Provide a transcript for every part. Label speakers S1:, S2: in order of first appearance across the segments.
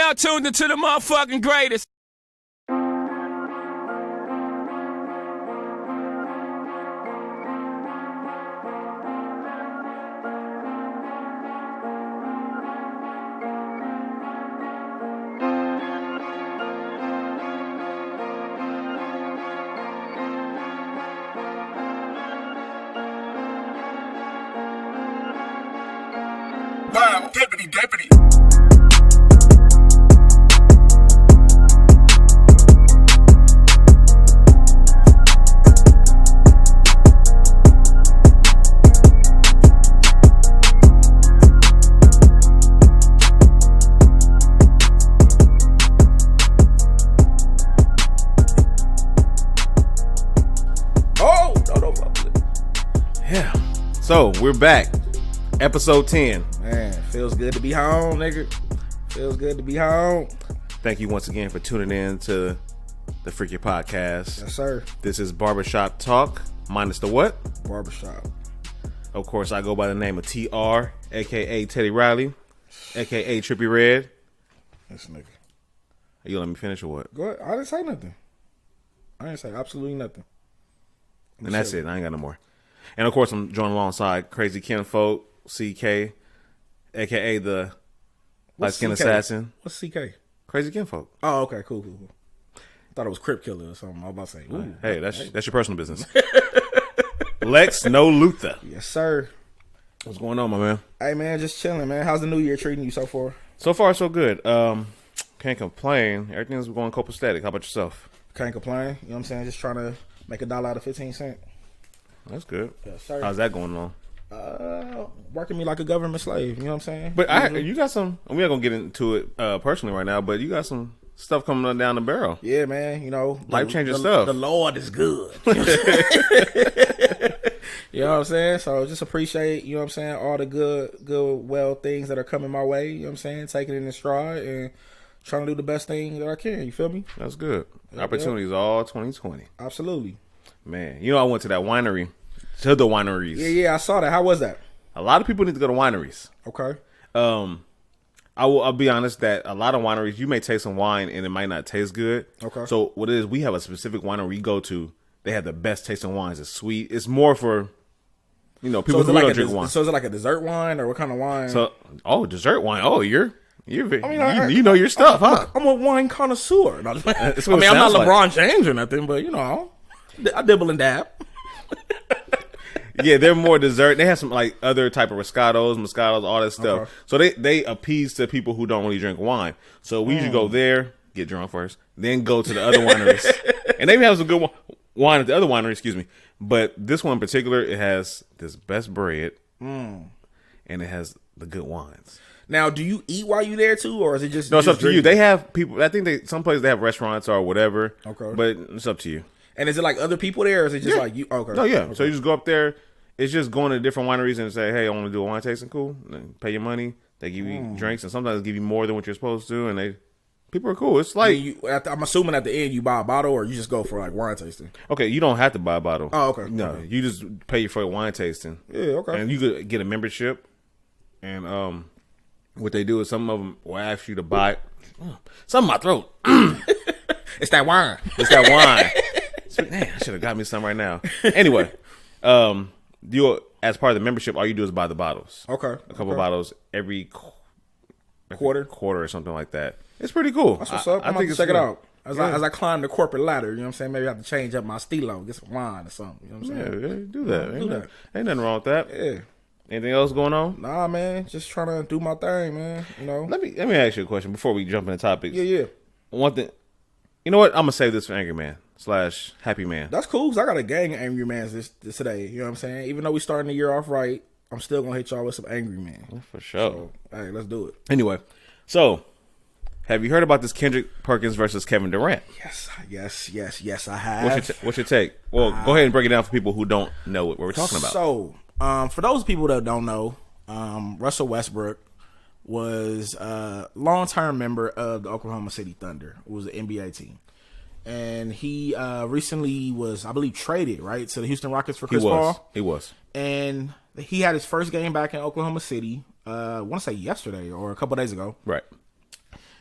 S1: now tuned into the motherfucking greatest.
S2: Wow, deputy.
S3: Oh, no.
S4: Yeah. So we're back. Episode 10.
S3: Man, feels good to be home, nigga. Feels good to be home.
S4: Thank you once again for tuning in to the Freaky Podcast.
S3: Yes, sir.
S4: This is Barbershop Talk, minus the what?
S3: Barbershop.
S4: Of course, I go by the name of TR, a.k.a. Teddy Riley, a.k.a. Trippy Red.
S3: This nigga.
S4: Are you let me finish or what?
S3: Go ahead. I didn't say nothing. I didn't say absolutely nothing.
S4: And that's it. I ain't got no more. And of course, I'm joined alongside Crazy Kinfolk, CK, a.k.a. the light-skinned assassin.
S3: What's CK?
S4: Crazy Kinfolk.
S3: Oh, okay, cool. Thought it was Crip Killer or something. I was about to say, ooh.
S4: Hey, that's your personal business. Lex No Luther.
S3: Yes, sir.
S4: What's going on, my man?
S3: Hey, man, just chilling, man. How's the new year treating you so far?
S4: So far, so good. Can't complain. Everything's going copacetic. How about yourself?
S3: Can't complain. You know what I'm saying? Just trying to make $1 out of 15 cents.
S4: That's good.
S3: Yes, sir.
S4: How's that going on?
S3: Working me like a government slave. You know what I'm saying?
S4: But you got some. We're not gonna get into it personally right now. But you got some stuff coming on down the barrel.
S3: Yeah, man. You know,
S4: life changing stuff.
S3: The Lord is good. You know what I'm saying? So just appreciate, you know what I'm saying, all the good things that are coming my way. You know what I'm saying? Taking it in stride and trying to do the best thing that I can. You feel me?
S4: That's good. Opportunities all 2020.
S3: Absolutely.
S4: Man, you know I went to that winery. To the wineries.
S3: Yeah, I saw that. How was that?
S4: A lot of people need to go to wineries.
S3: Okay.
S4: I'll be honest that a lot of wineries, you may taste some wine and it might not taste good.
S3: Okay.
S4: So what it is, we have a specific winery we go to. They have the best tasting wines. It's sweet. It's more for, people who don't drink wine.
S3: So is it like a dessert wine or what kind of wine?
S4: So, dessert wine. Oh, you're very, you know your stuff, huh?
S3: I'm a wine connoisseur. No, I'm not
S4: sounds
S3: LeBron James or nothing, but I dibble and dab.
S4: Yeah, they're more dessert. They have some like other type of Moscatos, all that stuff. Okay. So they appease to people who don't really drink wine. So we usually go there, get drunk first, then go to the other wineries. And they have some good wine at the other winery, excuse me. But this one in particular, it has this best bread, and it has the good wines.
S3: Now, do you eat while you there too, or is it just...
S4: No, it's up to you. They have people, I think some places they have restaurants or whatever. Okay. But it's up to you.
S3: And is it like other people there, or is it just like you? Okay.
S4: No, yeah. Okay. So you just go up there. It's just going to different wineries and say, hey, I want to do a wine tasting. Cool. And pay your money. They give you drinks, and sometimes they give you more than what you're supposed to. And people are cool. It's like...
S3: I'm assuming at the end you buy a bottle, or you just go for like wine tasting.
S4: Okay, you don't have to buy a bottle.
S3: Oh, okay.
S4: No,
S3: okay.
S4: You just pay for a wine tasting.
S3: Yeah, okay.
S4: And you could get a membership. And what they do is some of them will ask you to buy... Something in my throat.
S3: It's that wine.
S4: It's that wine. Man, I should have got me some right now. Anyway, you as part of the membership, all you do is buy the bottles.
S3: Okay.
S4: A couple bottles every
S3: quarter
S4: or something like that. It's pretty cool.
S3: That's what's up. I think check it out. As I climb the corporate ladder, you know what I'm saying? Maybe I have to change up my stilo, get some wine or something. You know what I'm saying?
S4: Yeah, do that. Ain't nothing wrong with that.
S3: Yeah.
S4: Anything else going on?
S3: Nah, man. Just trying to do my thing, man.
S4: Let me ask you a question before we jump into topics.
S3: Yeah.
S4: One thing. You know what? I'm gonna save this for Angry Man / Happy Man.
S3: That's cool, because I got a gang of Angry Mans this today. You know what I'm saying? Even though we starting the year off right, I'm still going to hit y'all with some Angry Man.
S4: Yeah, for sure.
S3: So, hey, let's do it.
S4: Anyway, so have you heard about this Kendrick Perkins versus Kevin Durant?
S3: Yes, I have.
S4: What's your take? Well, go ahead and break it down for people who don't know what we're talking about.
S3: So, for those people that don't know, Russell Westbrook was a long-term member of the Oklahoma City Thunder. It was an NBA team. And he recently was, I believe, traded, right, to the Houston Rockets for Chris Paul.
S4: He was.
S3: And he had his first game back in Oklahoma City, I want to say yesterday or a couple days ago.
S4: Right.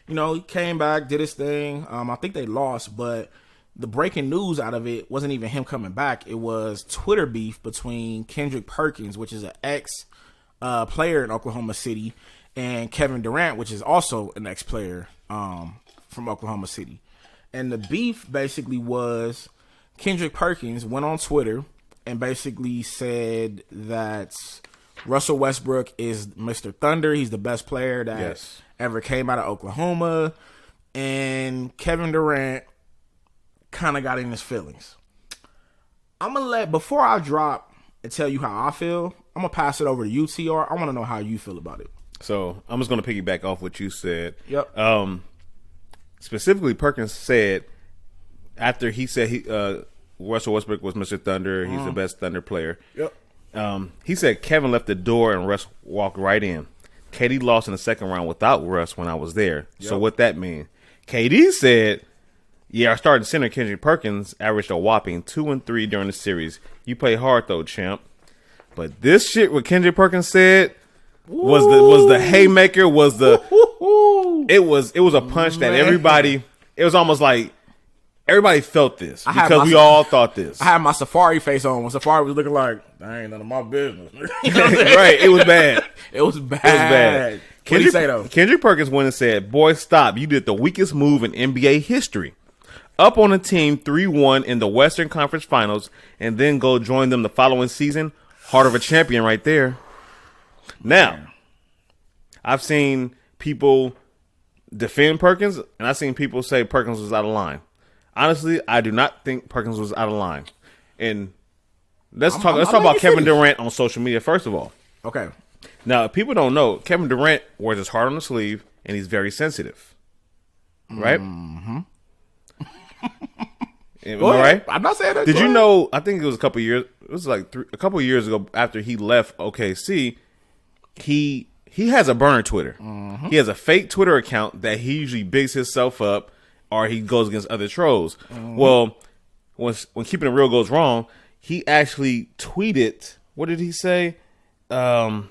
S3: he came back, did his thing. I think they lost, but the breaking news out of it wasn't even him coming back. It was Twitter beef between Kendrick Perkins, which is an ex player in Oklahoma City, and Kevin Durant, which is also an ex player from Oklahoma City. And the beef basically was Kendrick Perkins went on Twitter and basically said that Russell Westbrook is Mr. Thunder. He's the best player that ever came out of Oklahoma. And Kevin Durant kind of got in his feelings. I'm going to before I drop and tell you how I feel, I'm going to pass it over to you, TR. I want to know how you feel about it.
S4: So I'm just going to piggyback off what you said.
S3: Yep.
S4: Specifically, Perkins said after he said Russell Westbrook was Mr. Thunder, he's the best Thunder player.
S3: Yep.
S4: He said Kevin left the door and Russ walked right in. KD lost in the second round without Russ when I was there. Yep. So what that mean? KD said, yeah, our starting center Kendrick Perkins averaged a whopping 2 and 3 during the series. You play hard though, champ. But this shit what Kendrick Perkins said was the haymaker, it was a punch that everybody, it was almost like everybody felt this because we all thought this.
S3: I had my Safari face on when Safari was looking like, that ain't none of my business.
S4: Right, it was bad.
S3: It was bad. What did he say though?
S4: Kendrick Perkins went and said, boy, stop. You did the weakest move in NBA history. Up on a team 3-1 in the Western Conference Finals and then go join them the following season. Heart of a champion right there. Now, I've seen people defend Perkins, and I've seen people say Perkins was out of line. Honestly, I do not think Perkins was out of line. And let's talk about Kevin Durant on social media first of all.
S3: Okay.
S4: Now, if people don't know, Kevin Durant wears his heart on the sleeve, and he's very sensitive. Right? Mm-hmm. Am I right?
S3: I'm not saying that.
S4: Did you know? I think it was a couple years. It was like a couple years ago after he left OKC. He has a burner Twitter. Mm-hmm. He has a fake Twitter account that he usually bigs himself up, or he goes against other trolls. Mm-hmm. Well, when Keeping It Real goes wrong, he actually tweeted. What did he say? What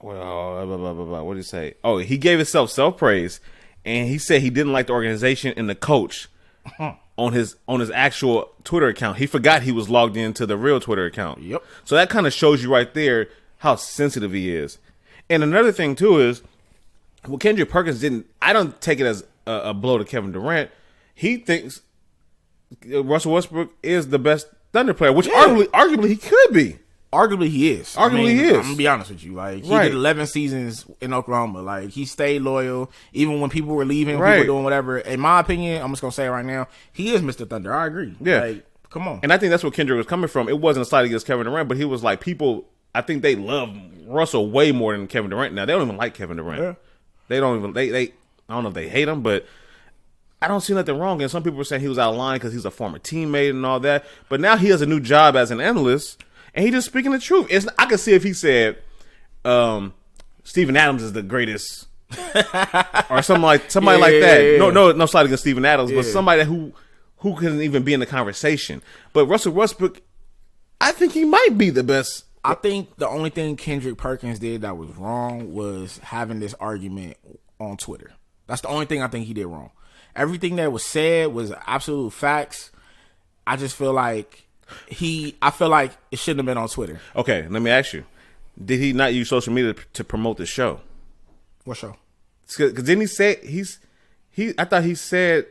S4: did he say? Oh, he gave himself self-praise. And he said he didn't like the organization and the coach on his actual Twitter account. He forgot he was logged into the real Twitter account.
S3: Yep.
S4: So that kind of shows you right there how sensitive he is. And another thing too is, well, Kendrick Perkins didn't. I don't take it as a blow to Kevin Durant. He thinks Russell Westbrook is the best Thunder player, which arguably he could be.
S3: Arguably he is.
S4: He is.
S3: I'm gonna be honest with you. Like he did 11 seasons in Oklahoma. Like he stayed loyal even when people were leaving, people were doing whatever. In my opinion, I'm just gonna say it right now, he is Mr. Thunder. I agree.
S4: Yeah.
S3: Like, come on.
S4: And I think that's where Kendrick was coming from. It wasn't a slight against Kevin Durant, but he was like, people, I think they love Russell way more than Kevin Durant. Now they don't even like Kevin Durant. Yeah. They don't even they I don't know if they hate him, but I don't see nothing wrong. And some people were saying he was out of line because he's a former teammate and all that. But now he has a new job as an analyst. And he just speaking the truth. I could see if he said, Steven Adams is the greatest, or somebody like that. Yeah. No slight against Steven Adams, but somebody who couldn't even be in the conversation. But Russell Westbrook, I think he might be the best.
S3: I think the only thing Kendrick Perkins did that was wrong was having this argument on Twitter. That's the only thing I think he did wrong. Everything that was said was absolute facts. I just feel like I feel like it shouldn't have been on Twitter. Okay,
S4: let me ask you. Did he not use social media to promote the show?
S3: What show?
S4: Because didn't he say I thought he said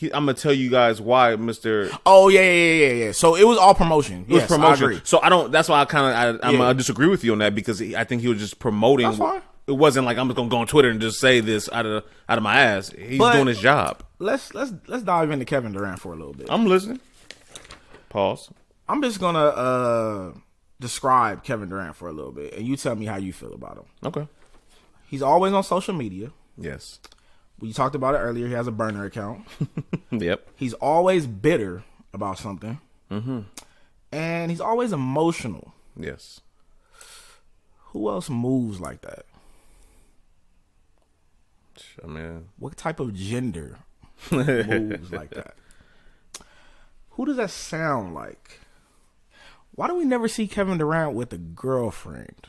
S4: I'm gonna tell you guys why, Mr.
S3: Oh yeah. So it was all promotion.
S4: It was promotion. I agree. So I don't. That's why I disagree with you on that, because I think he was just promoting.
S3: That's fine.
S4: It wasn't like I'm just gonna go on Twitter and just say this out of my ass. He's doing his job.
S3: Let's dive into Kevin Durant for a little bit.
S4: I'm listening. Pause.
S3: I'm just gonna describe Kevin Durant for a little bit, and you tell me how you feel about him.
S4: Okay.
S3: He's always on social media.
S4: Yes.
S3: We talked about it earlier. He has a burner account.
S4: Yep.
S3: He's always bitter about something.
S4: Mm-hmm.
S3: And he's always emotional.
S4: Yes.
S3: Who else moves like that?
S4: I mean,
S3: what type of gender moves like that? Who does that sound like? Why do we never see Kevin Durant with a girlfriend?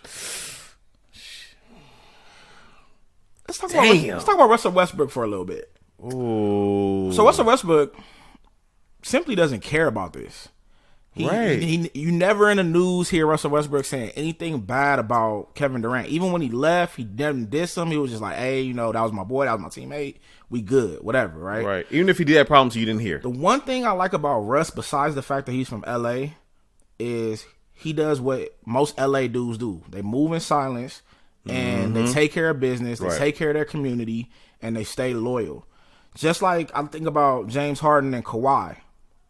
S3: let's talk about Russell Westbrook for a little bit.
S4: Ooh.
S3: So Russell Westbrook simply doesn't care about this.
S4: Right.
S3: You never in the news hear Russell Westbrook saying anything bad about Kevin Durant. Even when he left, he never diss him. He was just like, hey, that was my boy. That was my teammate. We good. Whatever, right?
S4: Right. Even if he did have problems you didn't hear.
S3: The one thing I like about Russ, besides the fact that he's from L.A., is he does what most L.A. dudes do. They move in silence, and they take care of business. They take care of their community, and they stay loyal. Just like I think about James Harden and Kawhi.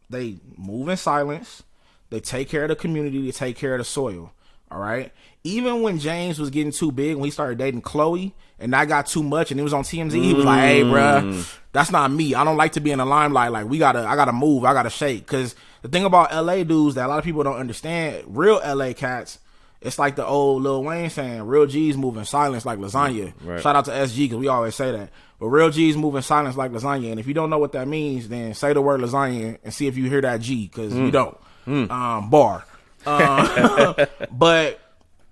S3: They move in silence. They take care of the community. They take care of the soil. All right. Even when James was getting too big, when he started dating Chloe, and that got too much, and it was on TMZ, he was like, "Hey, bruh, that's not me. I don't like to be in the limelight. Like, I gotta move. I gotta shake." Because the thing about LA dudes that a lot of people don't understand, real LA cats, it's like the old Lil Wayne saying, "Real G's move in silence like lasagna."
S4: Right.
S3: Shout out to SG because we always say that. But real G's move in silence like lasagna. And if you don't know what that means, then say the word lasagna and see if you hear that G, because you don't. Bar. But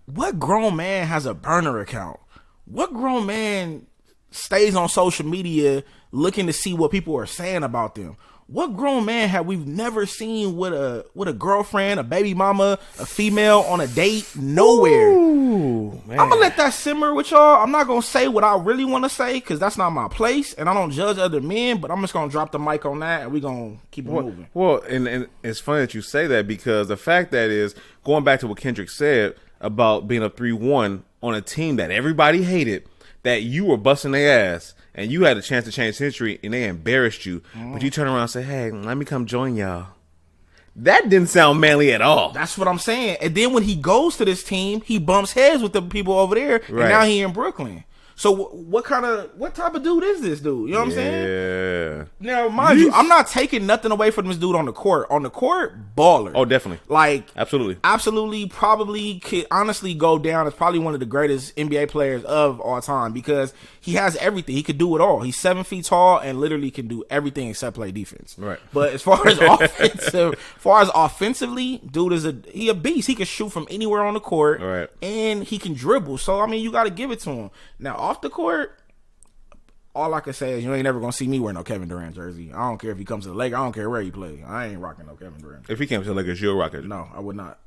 S3: what grown man has a burner account? What grown man stays on social media looking to see what people are saying about them? What grown man have we never seen with a girlfriend, a baby mama, a female on a date? Nowhere.
S4: Ooh, man.
S3: I'm gonna let that simmer with y'all. I'm not gonna say what I really want to say because that's not my place, and I don't judge other men. But I'm just gonna drop the mic on that, and we gonna keep it moving.
S4: Well, and it's funny that you say that because the fact that is going back to what Kendrick said about being a 3-1 on a team that everybody hated, that you were busting their ass. And you had a chance to change history, and they embarrassed you. But you turn around and say, hey, let me come join y'all. That didn't sound manly at all.
S3: That's what I'm saying. And then when he goes to this team, he bumps heads with the people over there, and now he in Brooklyn. So what type of dude is this dude? You know what I'm saying?
S4: Yeah.
S3: Now, mind you, I'm not taking nothing away from this dude on the court. On the court, baller.
S4: Oh, definitely.
S3: Like,
S4: absolutely,
S3: probably could honestly go down as probably one of the greatest NBA players of all time because he has everything. He could do it all. He's 7 feet tall and literally can do everything except play defense.
S4: Right.
S3: But as far as offensively, dude is he a beast. He can shoot from anywhere on the court.
S4: Right.
S3: And he can dribble. So I mean, you got to give it to him. Now, off the court, all I can say is you ain't never gonna see me wear no Kevin Durant jersey. I don't care if he comes to the Lakers. I don't care where he play. I ain't rocking no Kevin Durant.
S4: If he came to the Lakers, you'll rock it.
S3: No, I would not.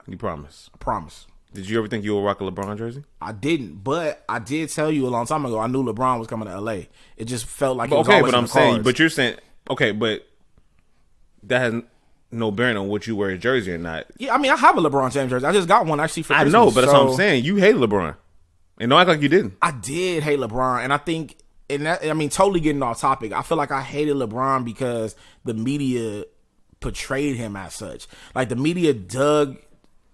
S4: You promise?
S3: I promise.
S4: Did you ever think you would rock a LeBron jersey?
S3: I didn't, but I did tell you a long time ago I knew LeBron was coming to LA. It just felt like it was always in the cards.
S4: But you're saying, okay, but that has no bearing on what you wear a jersey or not.
S3: Yeah, I mean, I have a LeBron James jersey. I just got one actually for Christmas.
S4: I know, but that's what I'm saying. You hate LeBron. And don't act like you didn't.
S3: I did hate LeBron, and I think, totally getting off topic, I feel like I hated LeBron because the media portrayed him as such. Like, the media dug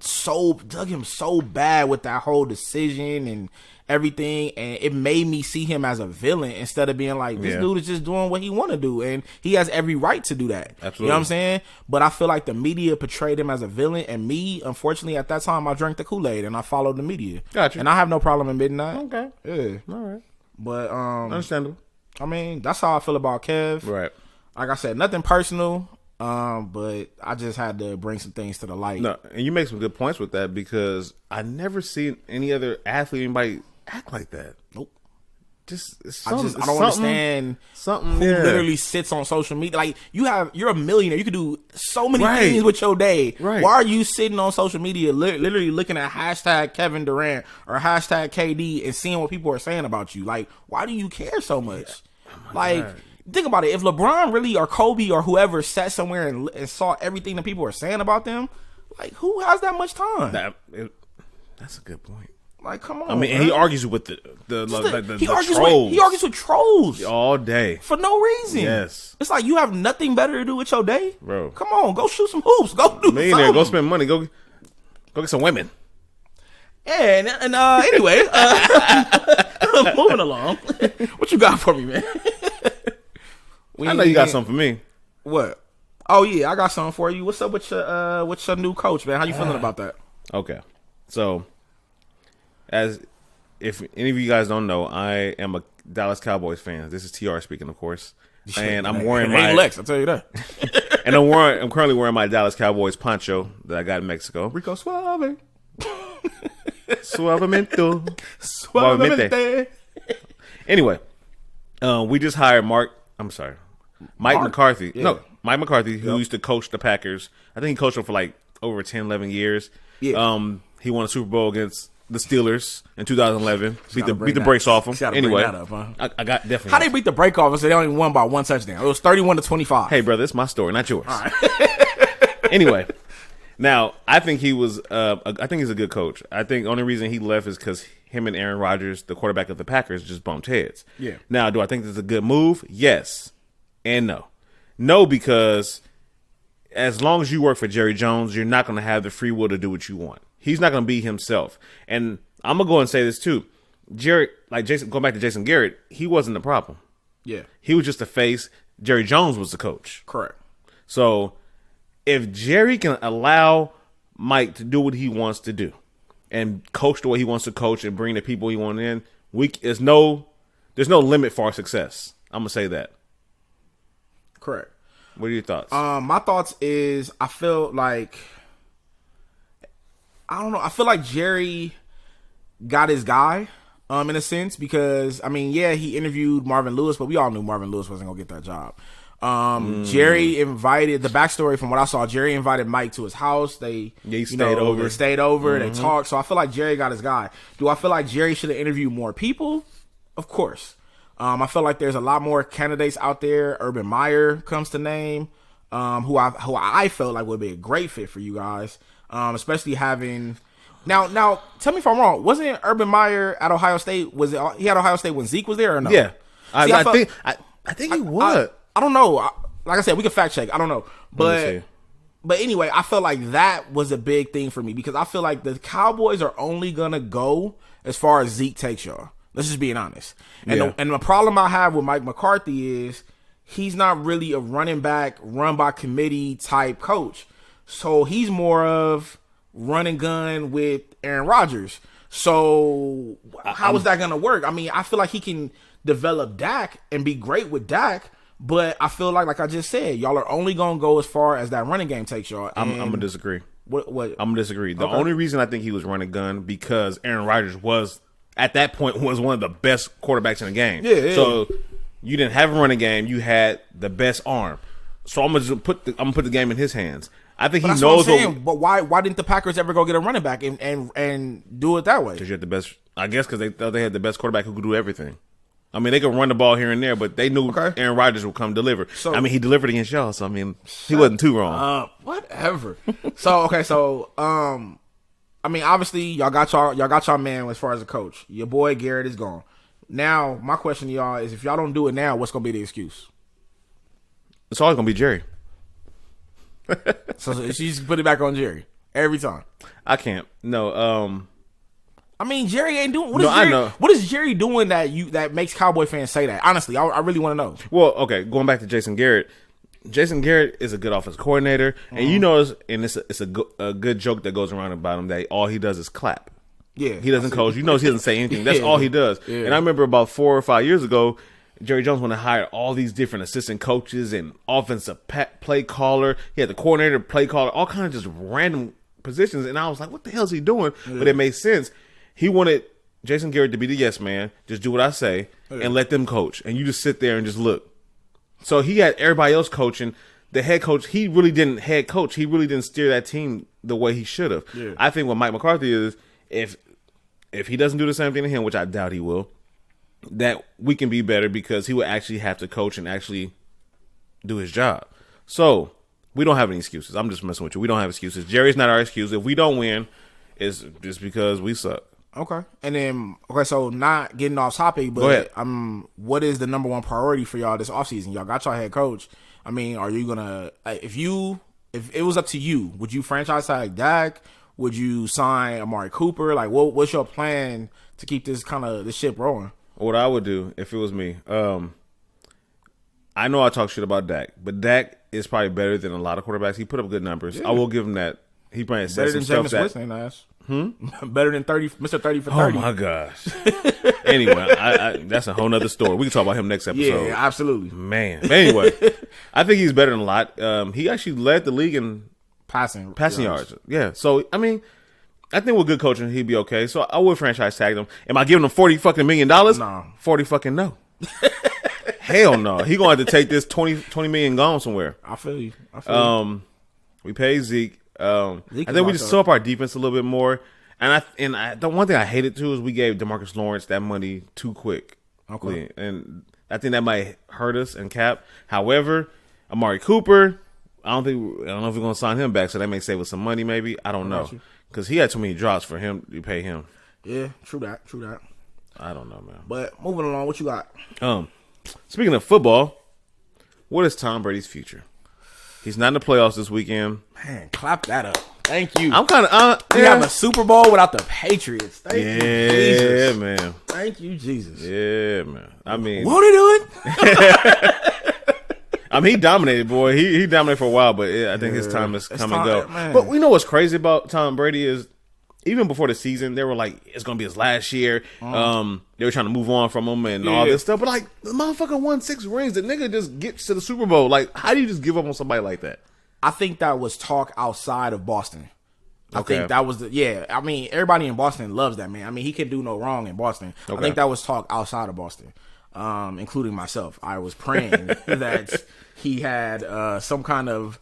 S3: him so bad with that whole decision and everything, and it made me see him as a villain instead of being like, this dude is just doing what he want to do, and he has every right to do that.
S4: Absolutely.
S3: You know what I'm saying? But I feel like the media portrayed him as a villain, and me, unfortunately, at that time, I drank the Kool-Aid and I followed the media.
S4: Gotcha.
S3: And I have no problem admitting that.
S4: Okay.
S3: Yeah.
S4: All right.
S3: But
S4: understandable.
S3: I mean, that's how I feel about Kev.
S4: Right.
S3: Like I said, nothing personal. But I just had to bring some things to the light.
S4: No, and you make some good points with that because I never seen any other athlete, anybody act like that.
S3: Nope.
S4: I
S3: don't understand
S4: something
S3: who literally sits on social media. Like, you're a millionaire. You can do so many things with your day.
S4: Right.
S3: Why are you sitting on social media literally looking at hashtag Kevin Durant or hashtag KD and seeing what people are saying about you? Like, why do you care so much? God. Think about it. If LeBron really or Kobe or whoever sat somewhere and saw everything that people are saying about them, like, who has that much time?
S4: That's a good point.
S3: Like, come on.
S4: I mean, and he argues with the trolls.
S3: He argues with trolls
S4: all day
S3: for no reason.
S4: Yes,
S3: it's like you have nothing better to do with your day,
S4: bro.
S3: Come on, go shoot some hoops. Go do something.
S4: Go spend money. Go get some women.
S3: Yeah, and anyway, moving along. What you got for me, man?
S4: I know you got something for me.
S3: What? Oh yeah, I got something for you. What's up with your new coach, man? How you feeling about that?
S4: Okay, so as if any of you guys don't know, I am a Dallas Cowboys fan. This is TR speaking, of course, and I'm wearing my
S3: Lex. I'll tell you that.
S4: And I'm currently wearing my Dallas Cowboys poncho that I got in Mexico.
S3: Rico Suave.
S4: Suavemente. Anyway, we just hired Mike McCarthy.
S3: Yeah.
S4: No, Mike McCarthy, who used to coach the Packers. I think he coached them for like over 10, 11 years.
S3: Yeah.
S4: He won a Super Bowl against the Steelers in 2011. Beat the brakes off them. Anyway,
S3: up, huh?
S4: I got definitely.
S3: How they beat the break off and say they only won by 1 touchdown? It was 31-25.
S4: Hey, brother, it's my story, not yours. All right. Anyway, now I think he was. I think he's a good coach. I think the only reason he left is because him and Aaron Rodgers, the quarterback of the Packers, just bumped heads.
S3: Yeah.
S4: Now, do I think this is a good move? Yes, and no. No, because as long as you work for Jerry Jones, you're not going to have the free will to do what you want. He's not going to be himself. And I'm going to go and say this too. Jerry, going back to Jason Garrett, he wasn't the problem.
S3: Yeah.
S4: He was just a face. Jerry Jones was the coach.
S3: Correct.
S4: So if Jerry can allow Mike to do what he wants to do and coach the way he wants to coach and bring the people he wants in, there's no limit for our success. I'm going to say that.
S3: Correct.
S4: What are your thoughts?
S3: My thoughts is I feel like Jerry got his guy, in a sense, because he interviewed Marvin Lewis, but we all knew Marvin Lewis wasn't gonna get that job. Jerry invited, the backstory from what I saw, Jerry invited Mike to his house. They stayed over. They talked. So I feel like Jerry got his guy. Do I feel like Jerry should have interviewed more people? Of course. I feel like there's a lot more candidates out there. Urban Meyer comes to name, who I felt like would be a great fit for you guys, especially having. Now, tell me if I'm wrong. Wasn't Urban Meyer at Ohio State? He had Ohio State when Zeke was there or no?
S4: Yeah, I think he was.
S3: I don't know. Like I said, we can fact check. I don't know, but anyway, I felt like that was a big thing for me because I feel like the Cowboys are only gonna go as far as Zeke takes y'all. Let's just being honest. And the problem I have with Mike McCarthy is he's not really a running back, run by committee type coach. So he's more of run and gun with Aaron Rodgers. So how is that going to work? I feel like he can develop Dak and be great with Dak, but I feel like I just said, y'all are only going to go as far as that running game takes y'all.
S4: I'm going to disagree.
S3: What?
S4: I'm going to disagree. The only reason I think he was running gun because Aaron Rodgers was, at that point, was one of the best quarterbacks in the game.
S3: Yeah.
S4: So you didn't have a running game. You had the best arm. So I'm gonna put the game in his hands. I think he knows.
S3: But why didn't the Packers ever go get a running back and do it that way?
S4: Because you had the best. I guess because they thought they had the best quarterback who could do everything. They could run the ball here and there, but they knew Aaron Rodgers would come deliver. So, he delivered against y'all. So he wasn't too wrong.
S3: Whatever. Obviously, y'all got y'all man as far as a coach. Your boy Garrett is gone. Now, my question to y'all is, if y'all don't do it now, what's gonna be the excuse?
S4: It's always gonna be Jerry.
S3: So she's put it back on Jerry every time.
S4: I can't. No.
S3: Jary ain't doing.
S4: I know.
S3: What is Jerry doing that makes Cowboy fans say that? Honestly, I really want to know.
S4: Well, okay, going back to Jason Garrett. Jason Garrett is a good offensive coordinator, and it's a good joke that goes around about him that all he does is clap.
S3: Yeah,
S4: he doesn't coach. He doesn't say anything. That's all he does. Yeah. And I remember about 4 or 5 years ago, Jerry Jones went to hire all these different assistant coaches and offensive play caller. He had the coordinator, play caller, all kinds of just random positions, and I was like, "What the hell is he doing?" Yeah. But it made sense. He wanted Jason Garrett to be the yes man, just do what I say, and let them coach, and you just sit there and just look. So he had everybody else coaching. The head coach, he really didn't head coach. He really didn't steer that team the way he should have. Yeah. I think what Mike McCarthy is, if he doesn't do the same thing to him, which I doubt he will, that we can be better because he would actually have to coach and actually do his job. So we don't have any excuses. I'm just messing with you. We don't have excuses. Jerry's not our excuse. If we don't win, it's just because we suck.
S3: Okay. And then, so not getting off topic, but what is the number one priority for y'all this offseason? Y'all got y'all head coach. Are you going to, if it was up to you, would you franchise tag Dak? Would you sign Amari Cooper? What's your plan to keep this ship rolling?
S4: What I would do if it was me, I know I talk shit about Dak, but Dak is probably better than a lot of quarterbacks. He put up good numbers. Yeah. I will give him that. He probably said some stuff that.
S3: Winston, ass. Better than Mr. 30 for 30.
S4: Oh my gosh. Anyway, that's a whole nother story. We can talk about him next episode.
S3: Yeah, absolutely.
S4: Man. But anyway, I think he's better than a lot. He actually led the league in passing yards. Yeah. So I think with good coaching, he'd be okay. So I would franchise tag him. Am I giving him $40 million?
S3: No.
S4: 40 fucking no. Hell no. He gonna have to take this 20 million gone somewhere.
S3: I feel you.
S4: We pay Zeke. I think we just sew up our defense a little bit more. And the one thing I hated too is we gave DeMarcus Lawrence that money too quick.
S3: Okay.
S4: And I think that might hurt us in cap. However, Amari Cooper, I don't know if we're gonna sign him back, so that may save us some money. Maybe I don't know because he had too many drops for him to pay him.
S3: Yeah, true that.
S4: I don't know, man.
S3: But moving along, what you got?
S4: Speaking of football, what is Tom Brady's future? He's not in the playoffs this weekend.
S3: Man, clap that up. Thank you.
S4: I'm kind of
S3: we have a Super Bowl without the Patriots. Thank you, Jesus.
S4: Yeah, man.
S3: Thank you, Jesus.
S4: Yeah, man. I mean,
S3: won't he do it?
S4: I mean, he dominated, boy. He dominated for a while, but I think his time is come and go. Man. But we know what's crazy about Tom Brady is even before the season, they were like, it's going to be his last year. They were trying to move on from him and all this stuff. But, like, the motherfucker won 6 rings. The nigga just gets to the Super Bowl. Like, how do you just give up on somebody like that?
S3: I think that was talk outside of Boston. I think that was I mean, everybody in Boston loves that man. I mean, he can do no wrong in Boston. Okay. I think that was talk outside of Boston, including myself. I was praying that he had some kind of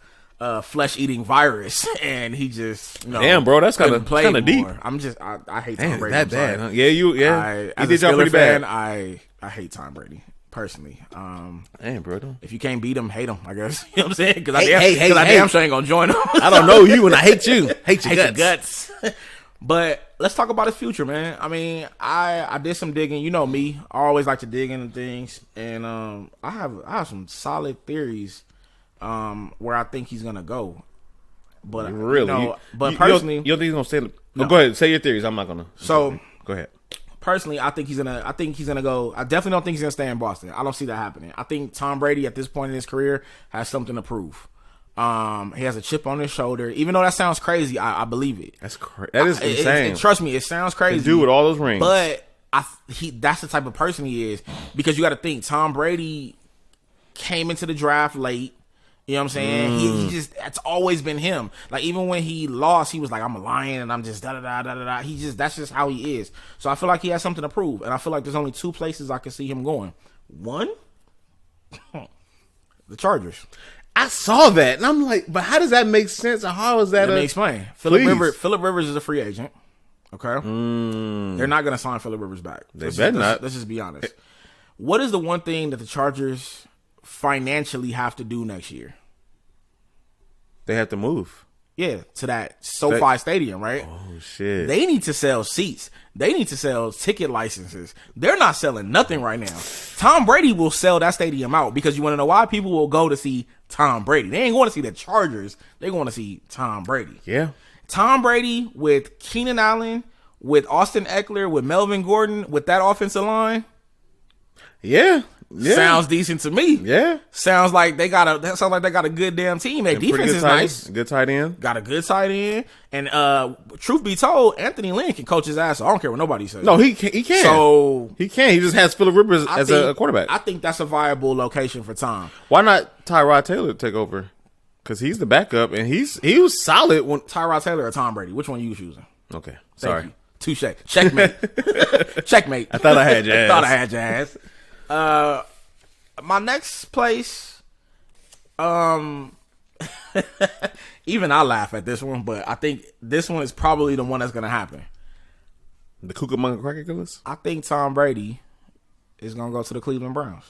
S3: flesh-eating virus, and he just
S4: damn, bro, that's kind of deep.
S3: I hate Tom Brady.
S4: That bad, huh? Yeah,
S3: as a Steelers fan, I hate Tom Brady personally.
S4: Damn, bro,
S3: if you can't beat him, hate him. I guess you know what I'm saying. Because I damn sure ain't gonna join him.
S4: I don't know you, and I hate you. Hate your guts.
S3: But let's talk about his future, man. I mean, I did some digging. You know me, I always like to dig into things, and I have some solid theories where I think he's gonna go. But
S4: really,
S3: personally,
S4: you don't think he's gonna stay? Go ahead, say your theories. I'm not gonna.
S3: So
S4: go ahead.
S3: Personally, I think he's gonna go. I definitely don't think he's gonna stay in Boston. I don't see that happening. I think Tom Brady at this point in his career has something to prove. He has a chip on his shoulder. Even though that sounds crazy, I believe it.
S4: That's crazy. That is insane.
S3: Trust me, it sounds crazy.
S4: To do with all those rings,
S3: but that's the type of person he is. Because you got to think, Tom Brady came into the draft late. You know what I'm saying? He just, that's always been him. Like, even when he lost, he was like, I'm a lion and I'm just da-da-da-da-da-da. That's just how he is. So I feel like he has something to prove. And I feel like there's only 2 places I can see him going. One, the Chargers.
S4: I saw that. And I'm like, but how does that make sense? Or how is that?
S3: Let me explain. Phillip Rivers is a free agent. Okay? They're not going to sign Phillip Rivers back.
S4: They better not.
S3: Let's just be honest. What is the one thing that the Chargers financially have to do next year?
S4: They have to move.
S3: Yeah, to that SoFi Stadium, right?
S4: Oh, shit.
S3: They need to sell seats. They need to sell ticket licenses. They're not selling nothing right now. Tom Brady will sell that stadium out because you want to know why people will go to see Tom Brady. They ain't going to see the Chargers. They're going to see Tom Brady.
S4: Yeah.
S3: Tom Brady with Keenan Allen, with Austin Eckler, with Melvin Gordon, with that offensive line.
S4: Yeah.
S3: Sounds decent to me.
S4: Yeah.
S3: Sounds like they got a good damn team. Their defense is nice.
S4: Good tight end.
S3: Got a good tight end. And truth be told, Anthony Lynn can coach his ass. So I don't care what nobody says.
S4: No, he can.
S3: So
S4: he can. He just has Phillip Rivers as a quarterback.
S3: I think that's a viable location for Tom.
S4: Why not Tyrod Taylor take over? Because he's the backup and he was solid when
S3: Tyrod Taylor or Tom Brady. Which one are you choosing?
S4: Okay. Sorry.
S3: Touche. Checkmate. Checkmate.
S4: I thought I had your ass.
S3: My next place, even I laugh at this one, but I think this one is probably the one that's going to happen.
S4: The Cucamonga Cracker Killers?
S3: I think Tom Brady is going to go to the Cleveland Browns.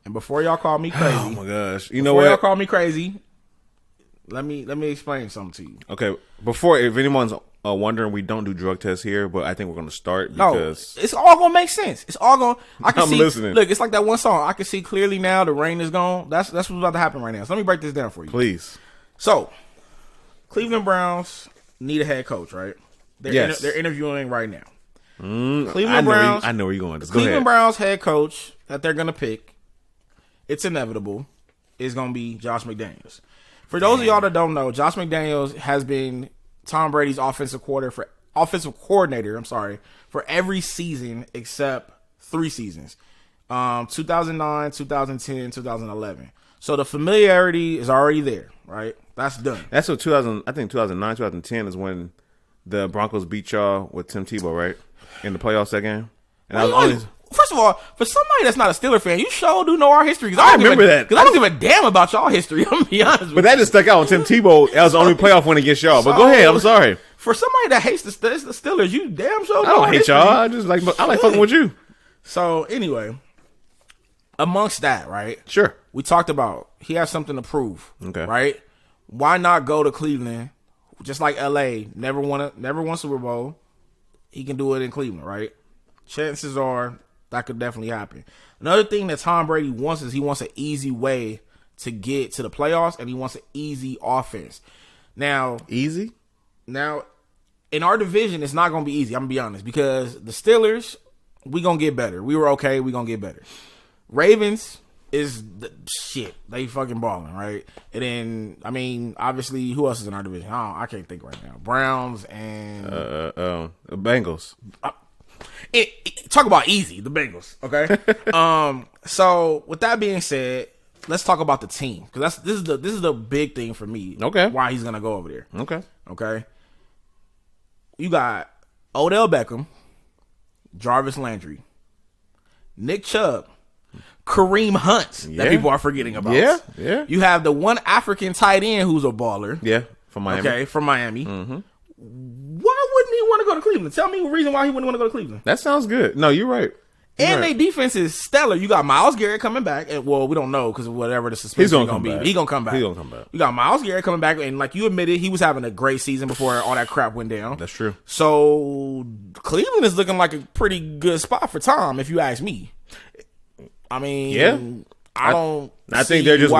S3: And before y'all call me crazy.
S4: Oh, my gosh. You know what?
S3: Before y'all call me crazy, let me explain something to you.
S4: Okay. Before, if anyone's wondering, we don't do drug tests here, but I think we're going to start because...
S3: No, it's all going to make sense. It's all going to...
S4: I'm listening.
S3: Look, it's like that one song. I can see clearly now. The rain is gone. That's what's about to happen right now. So let me break this down for you.
S4: Please.
S3: So, Cleveland Browns need a head coach, right?
S4: Yes.
S3: They're interviewing right now.
S4: Cleveland Browns... I know where you're going. Just
S3: Cleveland Browns head coach that they're going to pick, it's inevitable, is going to be Josh McDaniels. For those of y'all that don't know, Josh McDaniels has been Tom Brady's offensive coordinator for every season except 3 seasons. 2009, 2010, 2011. So the familiarity is already there, right? That's done.
S4: That's what 2009, 2010 is when the Broncos beat y'all with Tim Tebow, right? In the playoffs that game. And
S3: First of all, for somebody that's not a Steelers fan, you sure do know our history.
S4: I remember that.
S3: Because I don't give a damn about y'all history. I'm going to be honest with you.
S4: But that just stuck out on Tim Tebow. That was the only playoff win against y'all. But go ahead. I'm sorry.
S3: For somebody that hates the Steelers, you damn sure know
S4: I don't
S3: our
S4: hate
S3: history.
S4: y'all. I like fucking with you.
S3: So, anyway, amongst that, right?
S4: Sure.
S3: We talked about he has something to prove.
S4: Okay.
S3: Right? Why not go to Cleveland? Just like LA, never won Super Bowl. He can do it in Cleveland, right? Chances are that could definitely happen. Another thing that Tom Brady wants is he wants an easy way to get to the playoffs, and he wants an easy offense. Now,
S4: in
S3: our division, it's not going to be easy. I'm going to be honest, because the Steelers, we going to get better. We were okay. We going to get better. Ravens is the shit. They fucking balling, right? And then, I mean, obviously, who else is in our division? I can't think right now. Browns and
S4: Bengals.
S3: Talk about easy, the Bengals. Okay. So with that being said, let's talk about the team, because this is the big thing for me.
S4: Okay.
S3: Why he's gonna go over there?
S4: Okay.
S3: You got Odell Beckham, Jarvis Landry, Nick Chubb, Kareem Hunt that people are forgetting about.
S4: Yeah.
S3: You have the one African tight end who's a baller.
S4: Yeah, from Miami.
S3: Okay, from Miami.
S4: Mm-hmm.
S3: Why wouldn't he want to go to Cleveland? Tell me a reason why he wouldn't want to go to Cleveland.
S4: That sounds good. No, you're right.
S3: And their defense is stellar. You got Myles Garrett coming back. And, well, we don't know because whatever the suspension is going to be. He's going to come back. You got Myles Garrett coming back. And like you admitted, he was having a great season before all that crap went down.
S4: That's true.
S3: So Cleveland is looking like a pretty good spot for Tom, if you ask me. I mean,
S4: yeah.
S3: I
S4: think they're just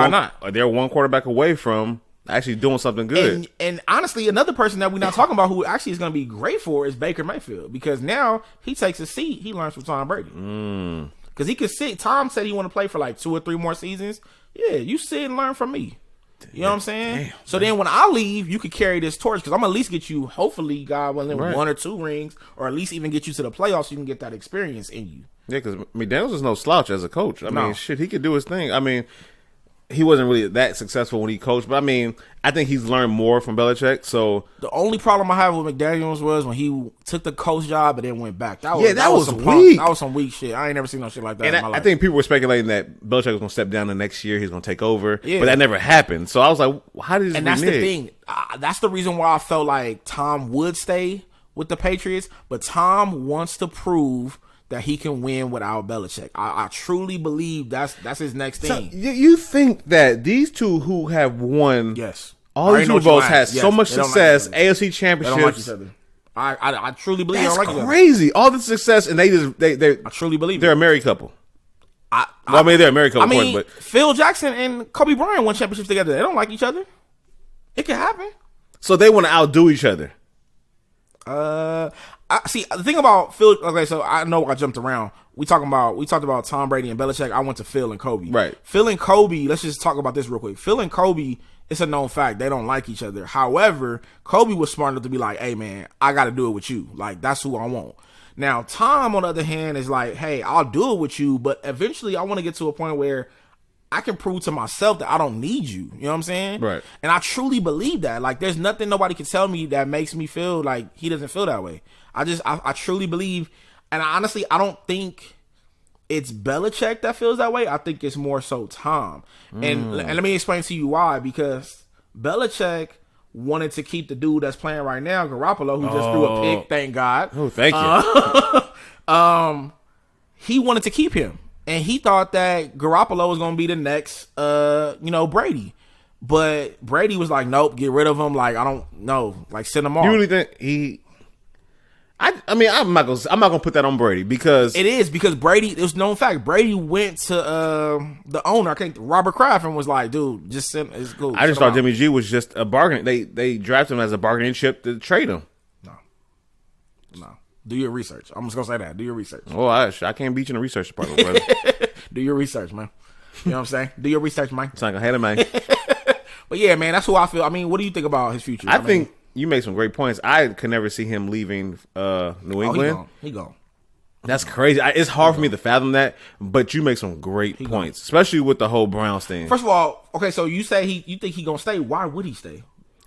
S4: they're one quarterback away from actually doing something good.
S3: And honestly, another person that we're not talking about who actually is going to be great for is Baker Mayfield, because now he takes a seat. He learns from Tom Brady. Because he could sit. Tom said he want to play for like 2 or 3 more seasons. Yeah, you sit and learn from me. You know what I'm saying?
S4: Damn,
S3: so then when I leave, you could carry this torch, because I'm going to at least get you, hopefully, God willing, 1 or 2 rings, or at least even get you to the playoffs so you can get that experience in you.
S4: Yeah, because McDaniels is no slouch as a coach. I mean, shit, he could do his thing. I mean, he wasn't really that successful when he coached, but I mean, I think he's learned more from Belichick. So
S3: the only problem I have with McDaniels was when he took the coach job and then went back. That was
S4: weak.
S3: That was some weak shit. I ain't never seen no shit like that.
S4: And
S3: in my life.
S4: I think people were speculating that Belichick was going to step down the next year. He's going to take over, but that never happened. So I was like, how did this?
S3: And that's the thing. That's the reason why I felt like Tom would stay with the Patriots, but Tom wants to prove that he can win without Belichick. I truly believe that's his next thing.
S4: So you think that these two who have won all these Super Bowls had so much success, AFC championships,
S3: they don't like each other. I truly believe
S4: that's
S3: they don't like
S4: crazy.
S3: Each other.
S4: All the success, and I
S3: truly believe
S4: they're a married couple. I mean, they're a married couple. But
S3: Phil Jackson and Kobe Bryant won championships together. They don't like each other. It can happen.
S4: So they want to outdo each other.
S3: See, the thing about Phil. Okay, so I know I jumped around. We talked about Tom Brady and Belichick. I went to Phil and Kobe.
S4: Right.
S3: Phil and Kobe. Let's just talk about this real quick. Phil and Kobe. It's a known fact they don't like each other. However, Kobe was smart enough to be like, "Hey, man, I got to do it with you. Like that's who I want." Now, Tom, on the other hand, is like, "Hey, I'll do it with you, but eventually, I want to get to a point where I can prove to myself that I don't need you." You know what I'm saying?
S4: Right.
S3: And I truly believe that. Like, there's nothing nobody can tell me that makes me feel like he doesn't feel that way. I truly believe, and honestly, I don't think it's Belichick that feels that way. I think it's more so Tom. And let me explain to you why. Because Belichick wanted to keep the dude that's playing right now, Garoppolo, who just threw a pick, thank God.
S4: Oh, thank
S3: you. He wanted to keep him. And he thought that Garoppolo was going to be the next, Brady. But Brady was like, nope, get rid of him. Like, I don't know. Like, send him off.
S4: You really think he... I mean, I'm not gonna put that on Brady, because
S3: it is, because Brady, it was known fact. Brady went to the owner, Robert Kraft, and was like, "Dude, just send. It's cool."
S4: I just thought Jimmy G was just a bargain. They drafted him as a bargaining chip to trade him.
S3: No. Do your research. I'm just gonna say that. Do your research.
S4: Oh, I can't beat you in the research department, brother.
S3: Do your research, man. You know what I'm saying? Do your research, man.
S4: It's like a head man.
S3: But yeah, man, that's who I feel. I mean, what do you think about his future?
S4: I think you make some great points. I could never see him leaving New England.
S3: He gone.
S4: That's crazy. It's hard for me to fathom that, but you make some great points, especially with the whole Browns thing.
S3: First of all, okay, so you say you think he gonna stay. Why would he stay?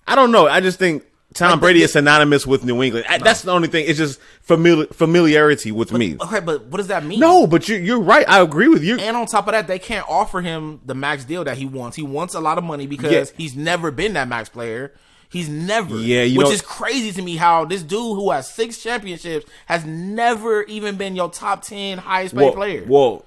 S4: I don't know. I just think Tom Brady is synonymous with New England. That's the only thing. It's just familiarity with me.
S3: Okay, but what does that mean?
S4: No, but you're right. I agree with you.
S3: And on top of that, they can't offer him the max deal that he wants. He wants a lot of money because he's never been that max player. He's never.
S4: Yeah,
S3: which is crazy to me how this dude who has 6 championships has never even been your top 10 highest paid player.
S4: Well,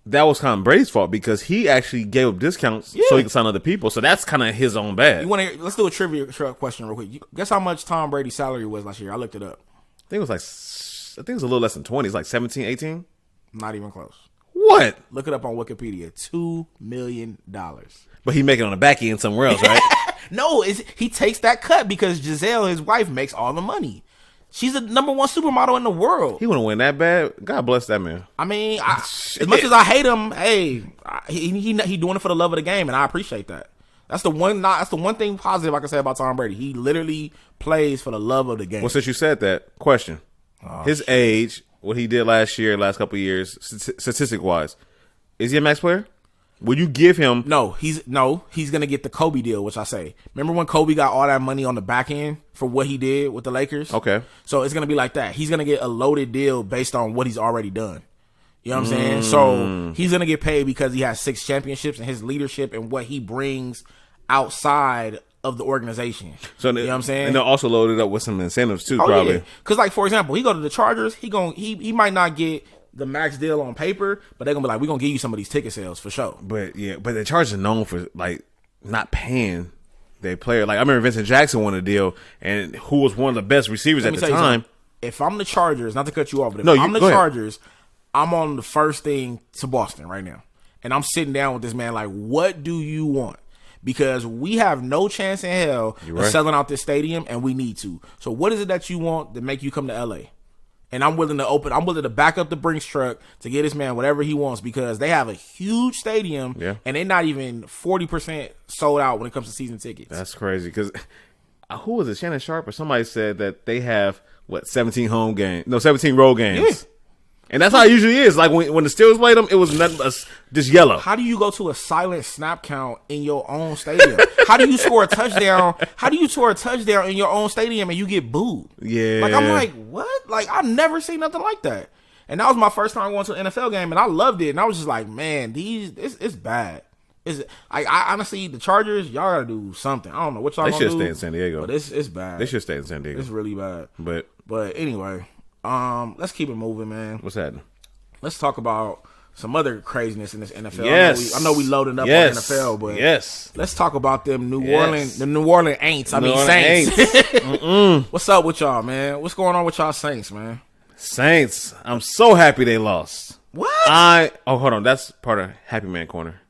S4: that was kind of Brady's fault because he actually gave up discounts so he could sign other people. So that's kind of his own bad.
S3: Let's do a trivia question real quick. Guess how much Tom Brady's salary was last year? I looked it up.
S4: I think it was a little less than 20. It's like 17, 18.
S3: Not even close.
S4: What?
S3: Look it up on Wikipedia. $2 million.
S4: But he make it on the back end somewhere else, right?
S3: No, he takes that cut because Giselle, his wife, makes all the money. She's the #1 supermodel in the world.
S4: He wouldn't win that bad. God bless that man.
S3: I mean, as much as I hate him, hey, he doing it for the love of the game, and I appreciate that. That's the one thing positive I can say about Tom Brady. He literally plays for the love of the game.
S4: Well, since you said that, question: his age, what he did last couple of years, statistic wise, is he a max player? Will you give him?
S3: No, he's gonna get the Kobe deal, which I say. Remember when Kobe got all that money on the back end for what he did with the Lakers?
S4: Okay.
S3: So it's gonna be like that. He's gonna get a loaded deal based on what he's already done. You know what I'm saying? So he's gonna get paid because he has 6 championships and his leadership and what he brings outside of the organization. So you know what I'm saying?
S4: And they'll also load it up with some incentives too, probably.
S3: Yeah. Cause like for example, he go to the Chargers, he might not get the max deal on paper, but they're gonna be like, we're gonna give you some of these ticket sales for sure.
S4: But the Chargers are known for like not paying their player. Like I remember Vincent Jackson won a deal, and who was one of the best receivers at the time.
S3: If I'm the Chargers, not to cut you off, but if I'm the Chargers, I'm on the first thing to Boston right now, and I'm sitting down with this man like, what do you want? Because we have no chance in hell of selling out this stadium, and we need to. So what is it that you want to make you come to LA? And I'm willing to back up the Brinks truck to get this man whatever he wants because they have a huge stadium and they're not even 40% sold out when it comes to season tickets.
S4: That's crazy because who was it? Shannon Sharp or somebody said that they have 17 road games. Yeah. And that's how it usually is. Like when the Steelers played them, it was nothing just yellow.
S3: How do you go to a silent snap count in your own stadium? How do you score a touchdown? How do you score a touchdown in your own stadium and you get booed? Yeah. Like I'm like, what? Like I've never seen nothing like that. And that was my first time going to an NFL game, and I loved it. And I was just like, man, it's bad. I honestly, the Chargers, y'all gotta do something. I don't know what y'all gonna do. They should stay
S4: in San Diego.
S3: But it's bad.
S4: They should stay in San Diego.
S3: It's really bad.
S4: But
S3: anyway. Let's keep it moving, man.
S4: What's happening?
S3: Let's talk about some other craziness in this NFL.
S4: Yes.
S3: I know we loaded up on NFL, but let's talk about them New Orleans Aints. Saints. What's up with y'all, man? What's going on with y'all Saints, man?
S4: Saints. I'm so happy they lost.
S3: What?
S4: Hold on. That's part of Happy Man Corner.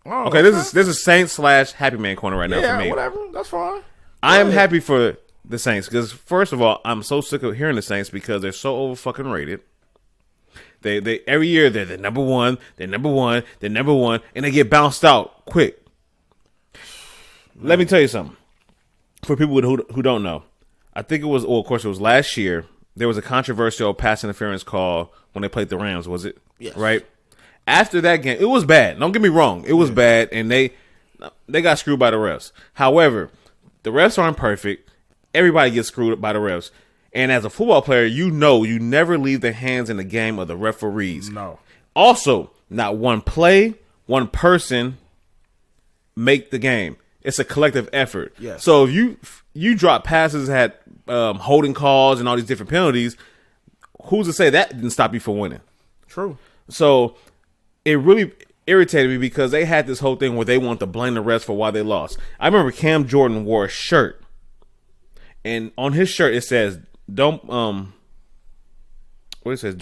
S4: Oh, okay, this is Saints / Happy Man Corner right now for me.
S3: Yeah, whatever. That's fine.
S4: I am happy for the Saints because first of all, I'm so sick of hearing the Saints because they're so over fucking rated. They every year they're the number one, and they get bounced out quick. Let me tell you something. For people who don't know, I think it was, of course, it was last year. There was a controversial pass interference call when they played the Rams. Was it?
S3: Yes.
S4: Right. After that game, it was bad. Don't get me wrong, it was bad, and they got screwed by the refs. However, the refs aren't perfect. Everybody gets screwed by the refs. And as a football player, you never leave the hands in the game of the referees.
S3: No.
S4: Also, not one play, one person make the game. It's a collective effort.
S3: Yes.
S4: So if you drop passes, had holding calls and all these different penalties, who's to say that didn't stop you from winning?
S3: True.
S4: So it really irritated me because they had this whole thing where they want to blame the refs for why they lost. I remember Cam Jordan wore a shirt. And on his shirt it says, hold on, what did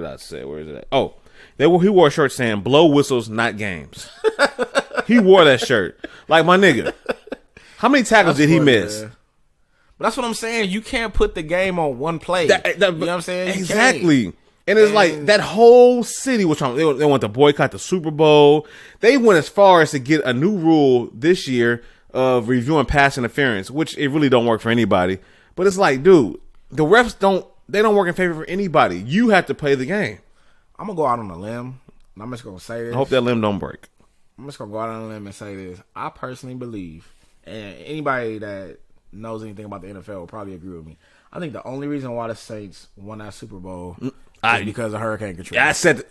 S4: I say? Where is it at? Oh, he wore a shirt saying blow whistles, not games. He wore that shirt. Like, my nigga, how many tackles did he miss?
S3: Man. But that's what I'm saying. You can't put the game on one play. You know what I'm saying?
S4: Exactly. And it's like that whole city was trying. They want to boycott the Super Bowl. They went as far as to get a new rule this year of reviewing pass interference, which it really don't work for anybody. But it's like, dude, the refs don't work in favor for anybody. You have to play the game.
S3: I'm gonna go out on a limb, and I'm just gonna say this.
S4: I hope that limb don't break.
S3: I'm just gonna go out on a limb and say this. I personally believe, and anybody that knows anything about the NFL will probably agree with me. I think the only reason why the Saints won that Super Bowl is because of Hurricane Katrina.
S4: I said.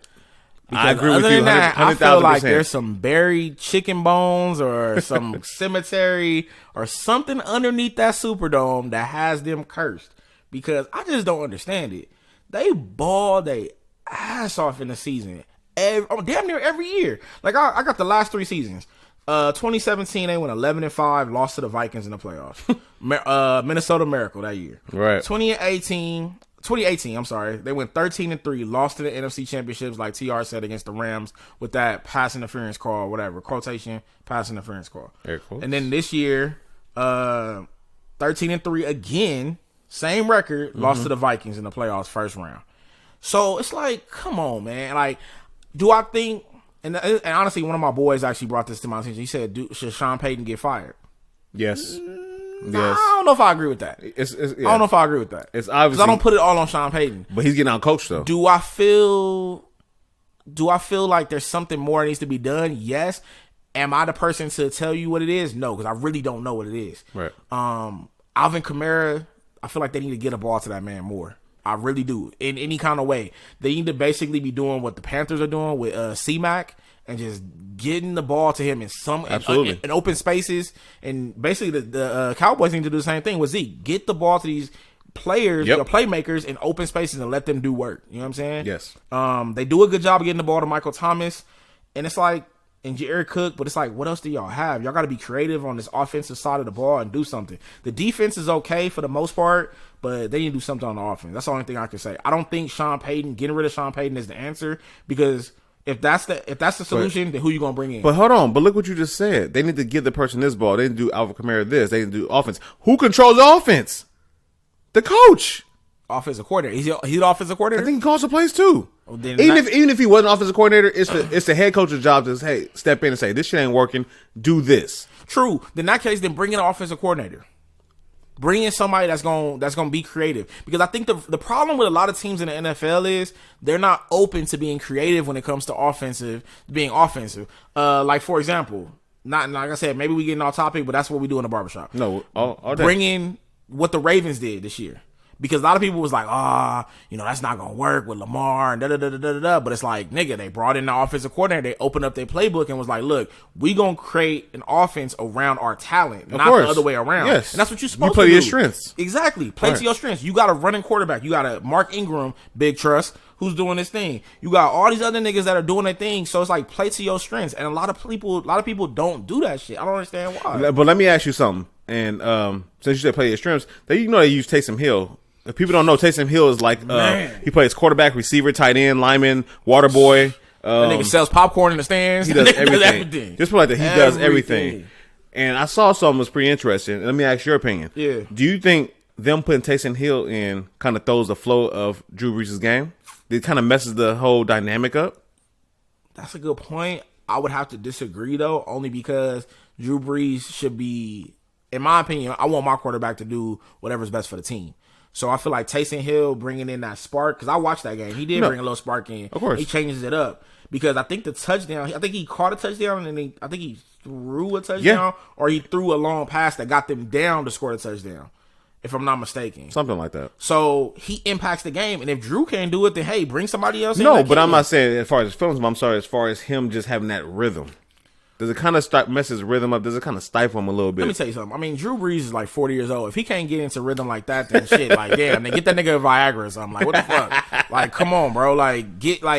S4: I agree with
S3: other
S4: you.
S3: than that, I feel like
S4: 100,000%.
S3: there's some buried chicken bones or some cemetery or something underneath that Superdome that has them cursed. Because I just don't understand it. They ball their ass off in the season, damn near every year. Like I got the last 3 seasons. 2017 they went 11-5, lost to the Vikings in the playoffs. Minnesota Miracle that year.
S4: Right.
S3: 2018, I'm sorry, they went 13-3, lost to the NFC Championships, like TR said, against the Rams with that pass interference call, whatever, quotation, pass interference call.
S4: Very cool.
S3: And then this year, 13-3 again, same record, lost to the Vikings in the playoffs first round. So it's like, come on, man. Like, do I think, and honestly, one of my boys actually brought this to my attention. He said, should Sean Payton get fired?
S4: Yes.
S3: Nah, I don't know if I agree with that.
S4: Yeah.
S3: I don't know if I agree with that.
S4: It's obviously,
S3: because I don't put it all on Sean Payton.
S4: But he's getting out coached though.
S3: Do I feel like there's something more that needs to be done? Yes. Am I the person to tell you what it is? No, because I really don't know what it is.
S4: Right.
S3: Alvin Kamara, I feel like they need to get a ball to that man more. I really do. In any kind of way. They need to basically be doing what the Panthers are doing with C-Mac and just getting the ball to him in in open spaces. And basically the Cowboys need to do the same thing with Zeke. Get the ball to these players, the playmakers in open spaces and let them do work. You know what I'm saying?
S4: Yes.
S3: They do a good job of getting the ball to Michael Thomas. And it's like, and Jared Cook, but it's like, what else do y'all have? Y'all got to be creative on this offensive side of the ball and do something. The defense is okay for the most part, but they need to do something on the offense. That's the only thing I can say. I don't think getting rid of Sean Payton is the answer, because if that's the solution, then who you gonna bring in?
S4: But hold on, but look what you just said. They need to give the person this ball. They didn't do Alvin Kamara this. They didn't do offense. Who controls the offense? The coach.
S3: Offensive coordinator. He's the offensive coordinator?
S4: I think he calls the plays too.
S3: Well,
S4: even if he wasn't offensive coordinator, it's the head coach's job to hey, step in and say, this shit ain't working, do this.
S3: True. In that case, then bring in an offensive coordinator. Bring in somebody that's gonna be creative. Because I think the problem with a lot of teams in the NFL is they're not open to being creative when it comes to being offensive. Like for example, not like I said, maybe we getting off topic, but that's what we do in the barbershop.
S4: No, all day.
S3: Bring in what the Ravens did this year. Because a lot of people was like, that's not going to work with Lamar and da-da-da-da-da-da. But it's like, nigga, they brought in the offensive coordinator. They opened up their playbook and was like, look, we going to create an offense around our talent, not the other way around.
S4: Yes.
S3: And that's what you're supposed
S4: to do. You play
S3: to
S4: your
S3: do.
S4: strengths.
S3: Exactly. Play to your strengths. You got a running quarterback. You got a Mark Ingram, big trust, who's doing this thing. You got all these other niggas that are doing their thing. So it's like, play to your strengths. And a lot of people don't do that shit. I don't understand why.
S4: But let me ask you something. And since you said play your strengths, they use Taysom Hill. If people don't know, Taysom Hill is like he plays quarterback, receiver, tight end, lineman, water boy.
S3: That nigga sells popcorn in the stands.
S4: He does everything. Just like that, he does everything. And I saw something was pretty interesting. Let me ask your opinion.
S3: Yeah.
S4: Do you think them putting Taysom Hill in kind of throws the flow of Drew Brees' game? It kind of messes the whole dynamic up?
S3: That's a good point. I would have to disagree, though, only because Drew Brees should be, in my opinion, I want my quarterback to do whatever's best for the team. So I feel like Taysom Hill bringing in that spark, because I watched that game. He did bring a little spark in.
S4: Of course.
S3: He changes it up. Because I think the touchdown, I think he caught a touchdown, and then I think he threw a touchdown, or he threw a long pass that got them down to score the touchdown, if I'm not mistaken.
S4: Something like that.
S3: So he impacts the game, and if Drew can't do it, then hey, bring somebody else in.
S4: No, but I'm not saying as far as feelings, but I'm sorry, as far as him just having that rhythm. Does it kind of mess his rhythm up? Does it kind of stifle him a little bit?
S3: Let me tell you something. I mean, Drew Brees is like 40 years old. If he can't get into rhythm like that, then shit, like, damn, then get that nigga a Viagra or something. Like, what the fuck? Like, come on, bro.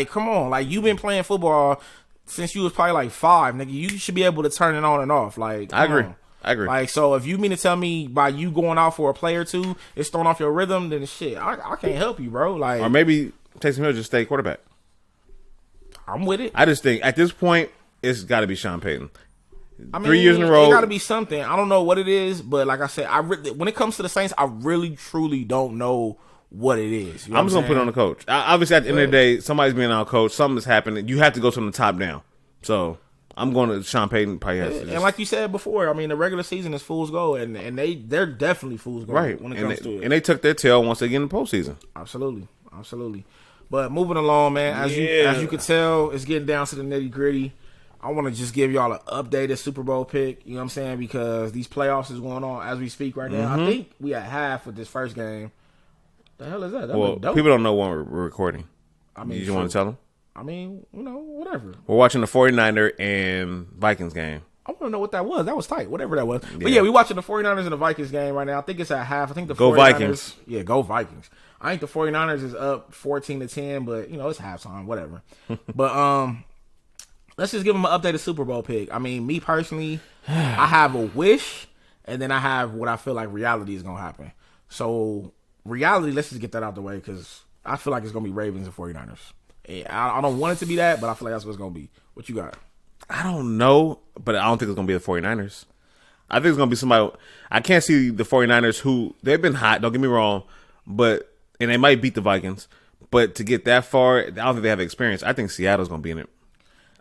S3: Come on. Like, you've been playing football since you was probably like 5, nigga. You should be able to turn it on and off. Like,
S4: I agree.
S3: Like, so if you mean to tell me by you going out for a play or two, it's throwing off your rhythm, then shit, I can't help you, bro. Like,
S4: or maybe Taysom Hill just stay quarterback.
S3: I'm with it.
S4: I just think at this point, it's got to be Sean Payton.
S3: I mean,
S4: 3 years in a row.
S3: It got to be something. I don't know what it is, but like I said, when it comes to the Saints, I really, truly don't know what it is. You know
S4: I'm just going to put it on the coach. Obviously, at the end of the day, somebody's being our coach. Something is happening. You have to go from the top down. So I'm going to Sean Payton. Probably has
S3: and like you said before, I mean, the regular season is fool's gold, and they're definitely fool's gold when it comes to it.
S4: And they took their tail once they get in the postseason.
S3: Absolutely. But moving along, man, as you can tell, it's getting down to the nitty gritty. I want to just give y'all an updated Super Bowl pick. You know what I'm saying? Because these playoffs is going on as we speak right now. I think we at half with this first game. The hell is that?
S4: People don't know when we're recording.
S3: I mean,
S4: you want to tell them?
S3: I mean, whatever.
S4: We're watching the 49er and Vikings game.
S3: I want to know what that was. That was tight. Whatever that was. But yeah, we watching the 49ers and the Vikings game right now. I think it's at half. I think the
S4: Go
S3: 49ers,
S4: Vikings.
S3: Yeah, go Vikings. I think the 49ers is up 14-10, but it's halftime, whatever. But let's just give them an updated Super Bowl pick. I mean, me personally, I have a wish, and then I have what I feel like reality is going to happen. So, reality, let's just get that out the way, because I feel like it's going to be Ravens and 49ers. I don't want it to be that, but I feel like that's what it's going to be. What you got?
S4: I don't know, but I don't think it's going to be the 49ers. I think it's going to be somebody. I can't see the 49ers who, they've been hot, don't get me wrong, and they might beat the Vikings, but to get that far, I don't think they have experience. I think Seattle's going to be in it.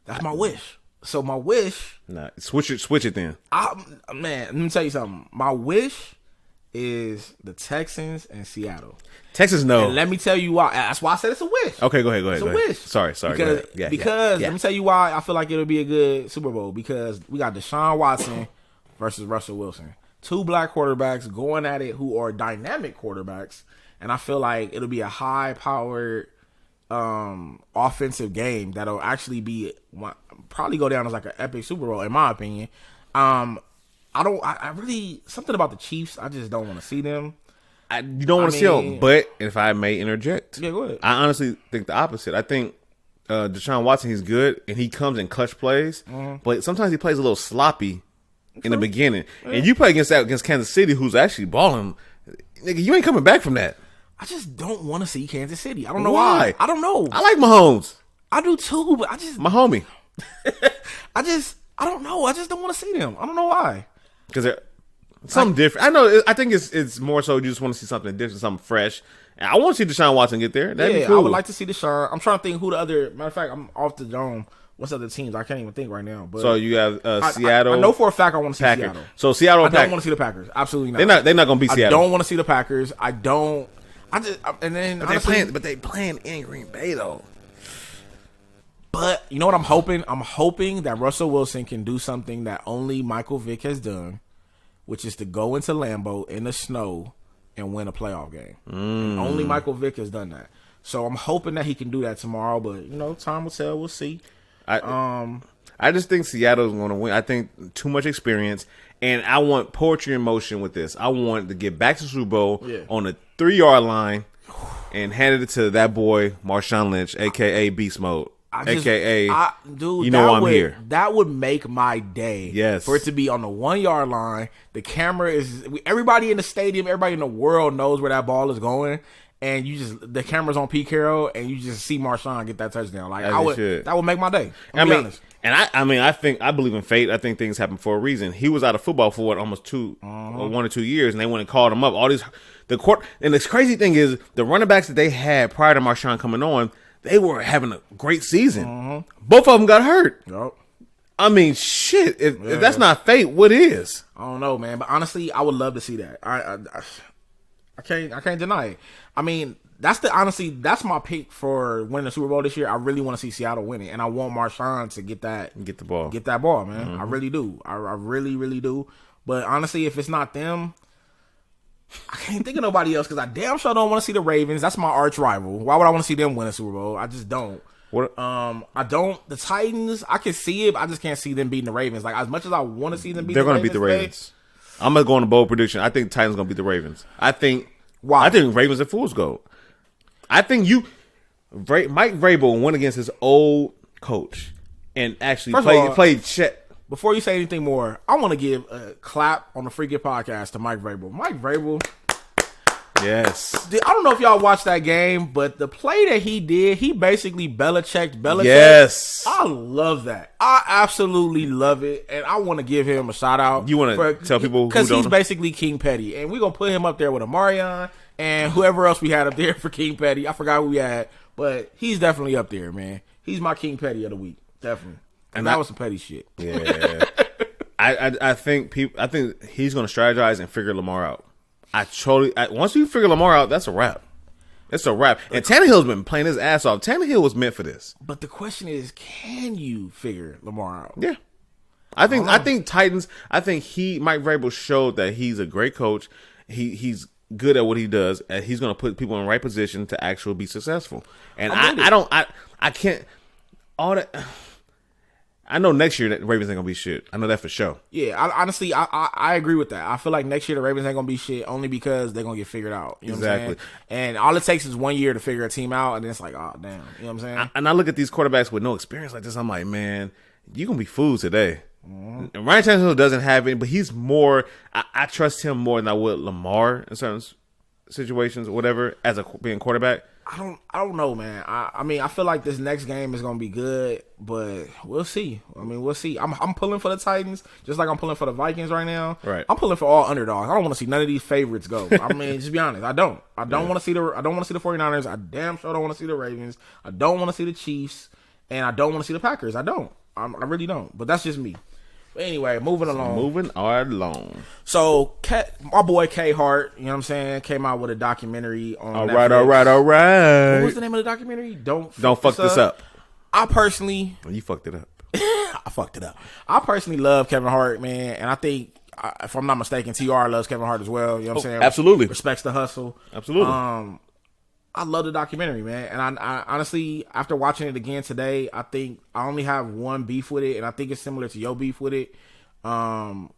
S3: That's my wish. So my wish.
S4: Nah, switch it then.
S3: Man, let me tell you something. My wish is the Texans and Seattle.
S4: Texas, no.
S3: And let me tell you why. That's why I said it's a wish.
S4: Okay, go ahead.
S3: It's a wish.
S4: Sorry.
S3: Because let me tell you why I feel like it'll be a good Super Bowl. Because we got Deshaun Watson versus Russell Wilson. Two black quarterbacks going at it who are dynamic quarterbacks. And I feel like it'll be a high-powered offensive game that'll actually be probably go down as like an epic Super Bowl in my opinion. I really something about the Chiefs. I just don't want to see them.
S4: You don't want to see them, but if I may interject,
S3: yeah, go ahead.
S4: I honestly think the opposite. I think Deshaun Watson, he's good and he comes in clutch plays, but sometimes he plays a little sloppy in the beginning. Yeah. And you play against Kansas City, who's actually balling. Nigga, you ain't coming back from that.
S3: I just don't want to see Kansas City. I don't know why. I don't know.
S4: I like Mahomes.
S3: I do too, but I just
S4: my homie.
S3: I don't know. I just don't want to see them. I don't know why.
S4: Because they're something different. I know. I think it's more so you just want to see something different, something fresh. And I want to see Deshaun Watson get there. That'd be cool.
S3: I would like to see Deshaun. I'm trying to think who the other. Matter of fact, I'm off the dome. What's other teams? I can't even think right now. But
S4: so you have Seattle.
S3: I know for a fact I want to see
S4: Packers.
S3: Seattle.
S4: So Seattle.
S3: I don't want to see the Packers. Absolutely
S4: not. They're not going to beat Seattle.
S3: I don't want to see the Packers. I don't. And then
S4: but they playing in Green Bay though.
S3: But you know what I'm hoping? I'm hoping that Russell Wilson can do something that only Michael Vick has done, which is to go into Lambeau in the snow and win a playoff game. And only Michael Vick has done that. So I'm hoping that he can do that tomorrow. But time will tell. We'll see.
S4: I just think Seattle's going to win. I think too much experience, and I want poetry in motion with this. I want to get back to the Super Bowl on the 3-yard line and hand it to that boy Marshawn Lynch, aka Beast Mode, aka dude. I'm here.
S3: That would make my day.
S4: Yes,
S3: for it to be on the 1-yard line. The camera is everybody in the stadium, everybody in the world knows where that ball is going. And the camera's on Pete Carroll, and you just see Marshawn get that touchdown. Like that would make my day.
S4: I believe in fate. I think things happen for a reason. He was out of football for almost 1 or 2 years, and they went and called him up. And this crazy thing is the running backs that they had prior to Marshawn coming on, they were having a great season. Both of them got hurt.
S3: Yep.
S4: I mean, shit. If that's not fate, what is?
S3: I don't know, man. But honestly, I would love to see that. I can't deny it. I mean, that's my pick for winning the Super Bowl this year. I really want to see Seattle win it, and I want Marshawn to get that ball, man. I really do. I really, really do. But honestly, if it's not them, I can't think of nobody else because I damn sure don't want to see the Ravens. That's my arch rival. Why would I want to see them win a Super Bowl? I just don't. I don't. The Titans, I can see it, but I just can't see them beating the Ravens. Like as much as I want to see them beat,
S4: they're going to beat the Ravens. I'm going to go on a bold prediction. I think the Titans going to beat the Ravens.
S3: Why?
S4: I think Ravens are fool's gold. I think Mike Vrabel went against his old coach and actually played shit.
S3: Before you say anything more, I want to give a clap on the Freak It podcast to Mike Vrabel. Mike Vrabel.
S4: Yes.
S3: I don't know if y'all watched that game, but the play that he did, he basically Belichicked.
S4: Yes.
S3: I love that. I absolutely love it, and I want to give him a shout out.
S4: You want to tell people who don't
S3: because he's basically King Petty, and we're going to put him up there with Amarion and whoever else we had up there for King Petty. I forgot who we had, but he's definitely up there, man. He's my King Petty of the week, definitely. And that was some petty shit.
S4: Yeah. I think he's going to strategize and figure Lamar out. Once you figure Lamar out, that's a wrap. It's a wrap. And Tannehill's been playing his ass off. Tannehill was meant for this.
S3: But the question is, can you figure Lamar out?
S4: Yeah. I think Titans, Mike Vrabel showed that he's a great coach. He's good at what he does, and he's going to put people in the right position to actually be successful. And I can't, all that. I know next year that Ravens ain't gonna be shit. I know that for sure.
S3: Yeah, honestly, I agree with that. I feel like next year the Ravens ain't gonna be shit only because they're gonna get figured out. You know what I'm saying? And all it takes is 1 year to figure a team out, and then it's like, oh damn, you know what I'm saying?
S4: And I look at these quarterbacks with no experience like this. I'm like, man, you gonna be fooled today. And Ryan Tannehill doesn't have it, but he's more. I trust him more than I would Lamar in certain situations or whatever as being quarterback.
S3: I don't know, man. I mean, I feel like this next game is gonna be good, but we'll see. I mean, we'll see. I'm pulling for the Titans, just like I'm pulling for the Vikings right now.
S4: Right.
S3: I'm pulling for all underdogs. I don't want to see none of these favorites go. I mean, just be honest. I don't want to see the 49ers. I damn sure don't want to see the Ravens. I don't want to see the Chiefs, and I don't want to see the Packers. I really don't. But that's just me. But anyway, moving along. So, my boy K Hart, you know what I'm saying, came out with a documentary on Netflix.
S4: All right.
S3: What was the name of the documentary? Don't
S4: fuck this up.
S3: I personally...
S4: You fucked it up.
S3: I fucked it up. I personally love Kevin Hart, man, and I think, if I'm not mistaken, TR loves Kevin Hart as well. You know what I'm saying?
S4: Absolutely.
S3: Respects the hustle.
S4: Absolutely.
S3: I love the documentary, man. And I honestly, after watching it again today, I think I only have one beef with it, and I think it's similar to your beef with it,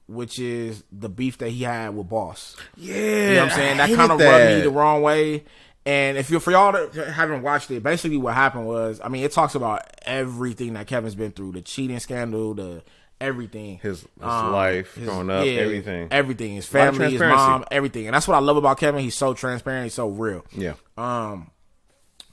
S3: which is the beef that he had with Boss.
S4: Yeah.
S3: You know what I'm saying? That kind of rubbed me the wrong way. And for y'all that haven't watched it, basically what happened was, I mean, it talks about everything that Kevin's been through, the cheating scandal, the everything.
S4: His life, growing up, everything.
S3: Everything. His family, his mom, everything. And that's what I love about Kevin. He's so transparent. He's so real.
S4: Yeah.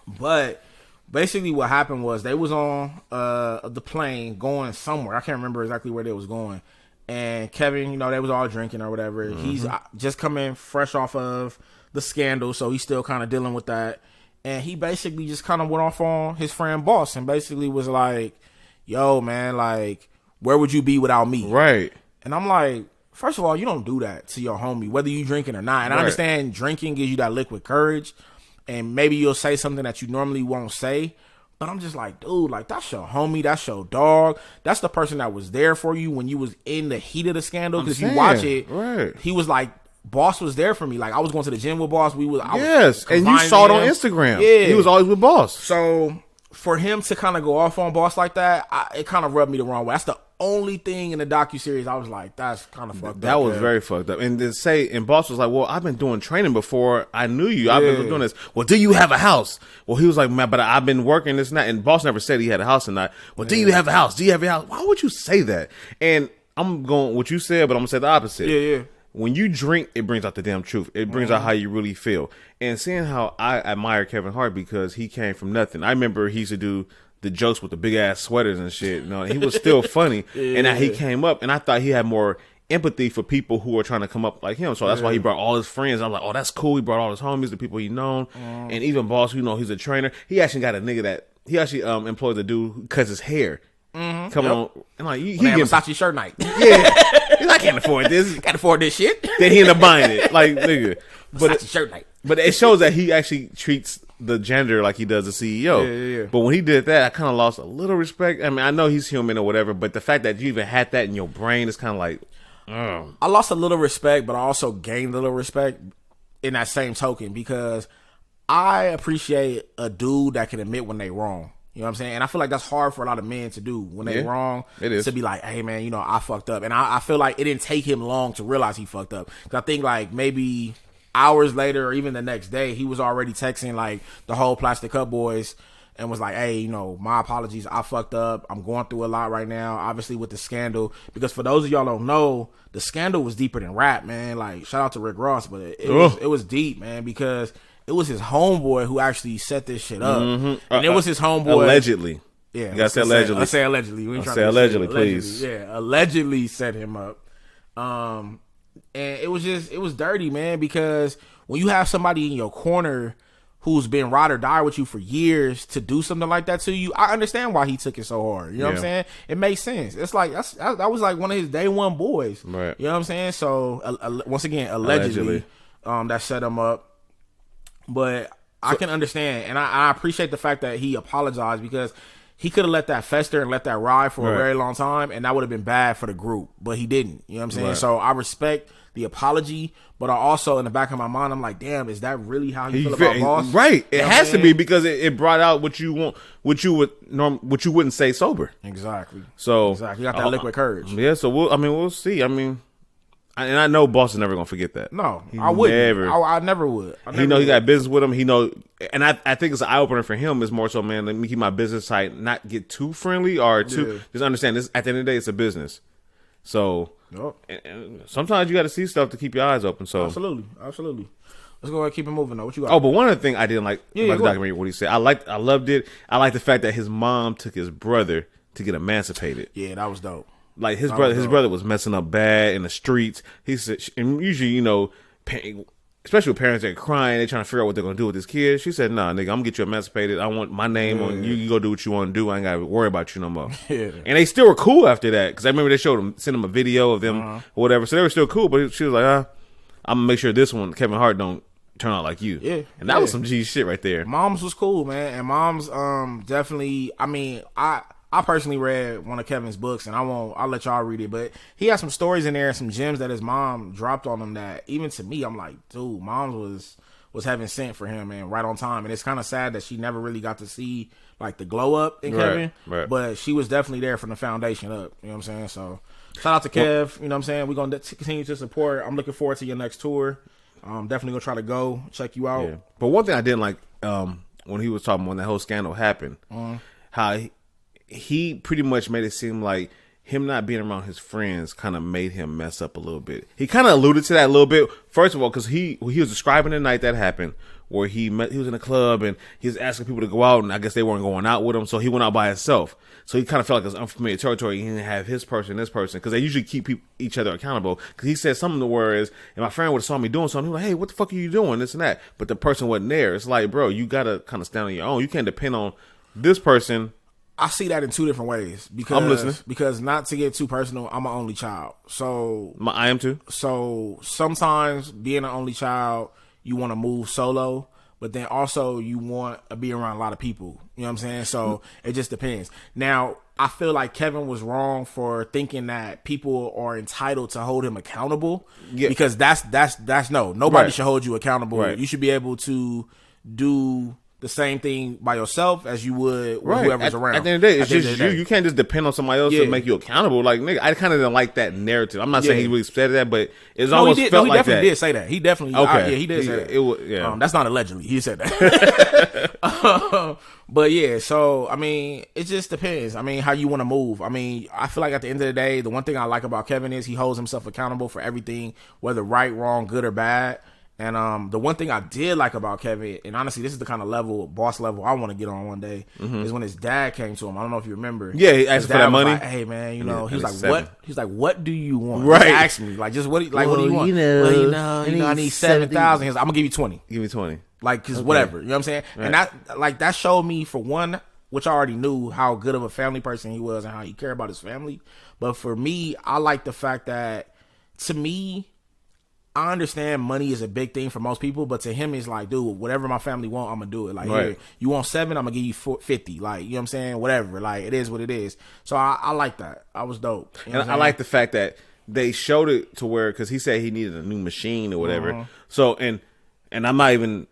S3: But basically what happened was they was on the plane going somewhere. I can't remember exactly where they was going. And Kevin, you know, they was all drinking or whatever. Mm-hmm. He's just coming fresh off of the scandal, so he's still kind of dealing with that. And he basically just kind of went off on his friend Boss and basically was like, yo, man, like, where would you be without me?
S4: Right.
S3: And I'm like, first of all, you don't do that to your homie, whether you drinking or not. And I understand drinking gives you that liquid courage, and maybe you'll say something that you normally won't say. But I'm just like, dude, like, that's your homie, that's your dog, that's the person that was there for you when you was in the heat of the scandal. Because if you watch it, he was like, Boss was there for me. Like, I was going to the gym with Boss. And you saw it on Instagram.
S4: Yeah, he was always with Boss.
S3: So for him to kind of go off on Boss like that, it kind of rubbed me the wrong way. That's the only thing in the docuseries I was like, that's kind of fucked up.
S4: That was very fucked up. And Boss was like, well, I've been doing training before I knew you. I've been doing this. Well, do you have a house? Well, he was like, man, but I've been working this and that. And Boss never said he had a house or not. Well, do you have a house? Do you have a house? Why would you say that? And I'm going what you said, but I'm going to say the opposite.
S3: Yeah.
S4: When you drink, it brings out the damn truth. It brings out how you really feel. And seeing how I admire Kevin Hart because he came from nothing. I remember he used to do the jokes with the big ass sweaters and shit. You know, he was still funny. And now he came up, and I thought he had more empathy for people who are trying to come up like him. So that's why he brought all his friends. I'm like, oh, that's cool. He brought all his homies, the people he known, and even Boss, you know, he's a trainer. He actually got a nigga that he actually employed a dude who cuts his hair. Come on, and like he
S3: get Versace shirt night.
S4: Yeah, I can't afford this.
S3: Can't afford this shit.
S4: Then he ended up buying it, like nigga. But
S3: shirt night.
S4: But it shows that he actually treats the gender like he does the CEO.
S3: Yeah.
S4: But when he did that, I kind of lost a little respect. I mean, I know he's human or whatever, but the fact that you even had that in your brain is kind of like,
S3: I lost a little respect, but I also gained a little respect in that same token because I appreciate a dude that can admit when they wrong. You know what I'm saying? And I feel like that's hard for a lot of men to do when they wrong.
S4: It is.
S3: To be like, hey, man, you know, I fucked up. And I feel like it didn't take him long to realize he fucked up. Because I think, like, maybe hours later or even the next day, he was already texting, like, the whole Plastic Cup Boys and was like, hey, you know, my apologies. I fucked up. I'm going through a lot right now, obviously, with the scandal. Because for those of y'all don't know, the scandal was deeper than rap, man. Like, shout out to Rick Ross, but it was deep, man, because it was his homeboy who actually set this shit up. And it was his homeboy.
S4: Allegedly.
S3: Yeah.
S4: You gotta say allegedly.
S3: Let's say allegedly. We ain't
S4: say
S3: trying to
S4: allegedly, please.
S3: Yeah, allegedly set him up. And it was dirty, man, because when you have somebody in your corner who's been ride or die with you for years to do something like that to you, I understand why he took it so hard. You know what I'm saying? It makes sense. It's like that was like one of his day one boys.
S4: Right.
S3: You know what I'm saying? So once again, allegedly. That set him up. But I can understand, and I appreciate the fact that he apologized, because he could have let that fester and let that ride for a very long time, and that would have been bad for the group. But he didn't. You know what I'm saying? Right. So I respect the apology, but I also, in the back of my mind, I'm like, damn, is that really how you feel about Boss?
S4: Right. It has to be, because it brought out what you want, what you wouldn't say sober.
S3: Exactly.
S4: So
S3: you got that liquid courage.
S4: Yeah. So we'll see. I mean. And I know Boss is never gonna forget that.
S3: No, I wouldn't. I never would.
S4: He got business with him. He know, and I think it's an eye opener for him. Is more so, man, let me keep my business tight, not get too friendly or too. Just understand this. At the end of the day, it's a business. So, and sometimes you got to see stuff to keep your eyes open. So,
S3: absolutely. Let's go ahead and keep it moving. Though, what you got?
S4: Oh, but one other thing I didn't like about the documentary, what he said, I loved it. I liked the fact that his mom took his brother to get emancipated.
S3: Yeah, that was dope.
S4: Like his brother was messing up bad in the streets. He said, and usually, especially with parents that are crying, they're trying to figure out what they're gonna do with this kid. She said, "Nah, nigga, I'm gonna get you emancipated. I want my name on you. You go do what you want to do. I ain't gotta worry about you no more." Yeah. And they still were cool after that, because I remember they sent him a video of them or whatever. So they were still cool. But she was like, "I'm gonna make sure this one, Kevin Hart, don't turn out like you."
S3: Yeah.
S4: And that was some G shit right there.
S3: Mom's was cool, man, and Mom's definitely. I mean, I personally read one of Kevin's books, and I'll let y'all read it, but he has some stories in there and some gems that his mom dropped on him that, even to me, I'm like, dude, Mom's was heaven sent for him, and right on time. And it's kind of sad that she never really got to see like the glow up in Kevin, but she was definitely there from the foundation up. You know what I'm saying? So shout out to Kev. You know what I'm saying? We're gonna continue to support. I'm looking forward to your next tour. Definitely gonna try to go check you out.
S4: Yeah. But one thing I didn't like when he was talking, when that whole scandal happened, how he pretty much made it seem like him not being around his friends kind of made him mess up a little bit. He kind of alluded to that a little bit. First of all, because he was describing the night that happened, where he was in a club and he was asking people to go out, and I guess they weren't going out with him, so he went out by himself. So he kind of felt like it was unfamiliar territory. He didn't have his person, this person, because they usually keep each other accountable. Because he said something to where is, and my friend would have saw me doing something, he was like, "Hey, what the fuck are you doing?" This and that. But the person wasn't there. It's like, bro, you gotta kind of stand on your own. You can't depend on this person.
S3: I see that in two different ways, because
S4: I'm listening.
S3: Because, not to get too personal, I'm an only child. So
S4: I am too.
S3: So sometimes being an only child, you want to move solo, but then also you want to be around a lot of people. You know what I'm saying? So it just depends. Now, I feel like Kevin was wrong for thinking that people are entitled to hold him accountable. Yeah. Because that's no. Nobody should hold you accountable. Right. You should be able to do the same thing by yourself as you would with whoever's around.
S4: At the end of the day, it's just you. You can't just depend on somebody else to make you accountable. Like, nigga, I kind of didn't like that narrative. I'm not saying he really said that, but it's almost felt like that.
S3: He definitely did say that. He definitely, he did say that. That's not allegedly. He said that. But yeah, so, I mean, it just depends. I mean, how you want to move. I mean, I feel like at the end of the day, the one thing I like about Kevin is he holds himself accountable for everything, whether right, wrong, good, or bad. And the one thing I did like about Kevin, and honestly, this is the kind of boss level I want to get on one day, is when his dad came to him. I don't know if you remember.
S4: Yeah, he asked for that money.
S3: Like, hey man, he was like, "What?" He's like, "What do you want?" Right. He asked me, like, just what do you want? I need 7,000. He's like, "I'm gonna give you 20.
S4: Give me 20."
S3: Like, cause whatever, you know what I'm saying? Right. And that showed me, for one, which I already knew, how good of a family person he was and how he cared about his family. But for me, I like the fact that, to me, I understand money is a big thing for most people, but to him, it's like, dude, whatever my family want, I'm gonna do it. Like, here, you want 7, I'm gonna give you 50. Like, you know what I'm saying? Whatever. Like, it is what it is. So I like that. I was dope. You know
S4: and I like the fact that they showed it to where, because he said he needed a new machine or whatever. So, and I'm not even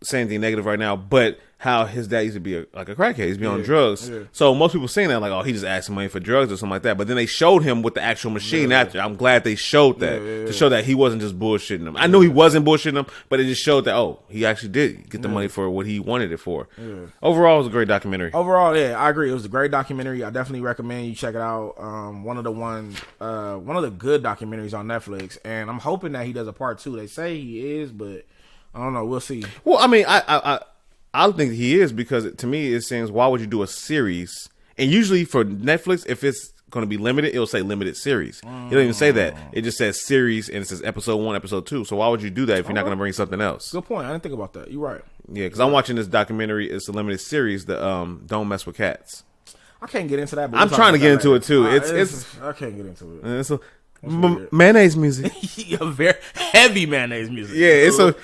S4: saying anything negative right now, but how his dad used to be a crackhead. He's be on drugs. Yeah. So most people saying that, like, oh, he just asked money for drugs or something like that. But then they showed him with the actual machine after. I'm glad they showed that to show that he wasn't just bullshitting him. I know he wasn't bullshitting him, but it just showed that, oh, he actually did get the money for what he wanted it for. Yeah. Overall, it was a great documentary.
S3: Overall, yeah, I agree. It was a great documentary. I definitely recommend you check it out. One of the good documentaries on Netflix, and I'm hoping that he does a part 2. They say he is, but I don't know. We'll see.
S4: Well, I mean, I think he is, because to me it seems, why would you do a series? And usually for Netflix, if it's going to be limited, it'll say limited series. It don't even say that. It just says series, and it says episode 1, episode 2. So why would you do that if you're not going to bring something else?
S3: Good point. I didn't think about that. You're right.
S4: Yeah, because I'm watching this documentary. It's a limited series, the Don't Mess with Cats.
S3: I can't get into that. But
S4: I'm trying to get into it too. It's
S3: I can't get into it.
S4: It's Mayonnaise music.
S3: Very heavy mayonnaise music.
S4: Yeah, it's a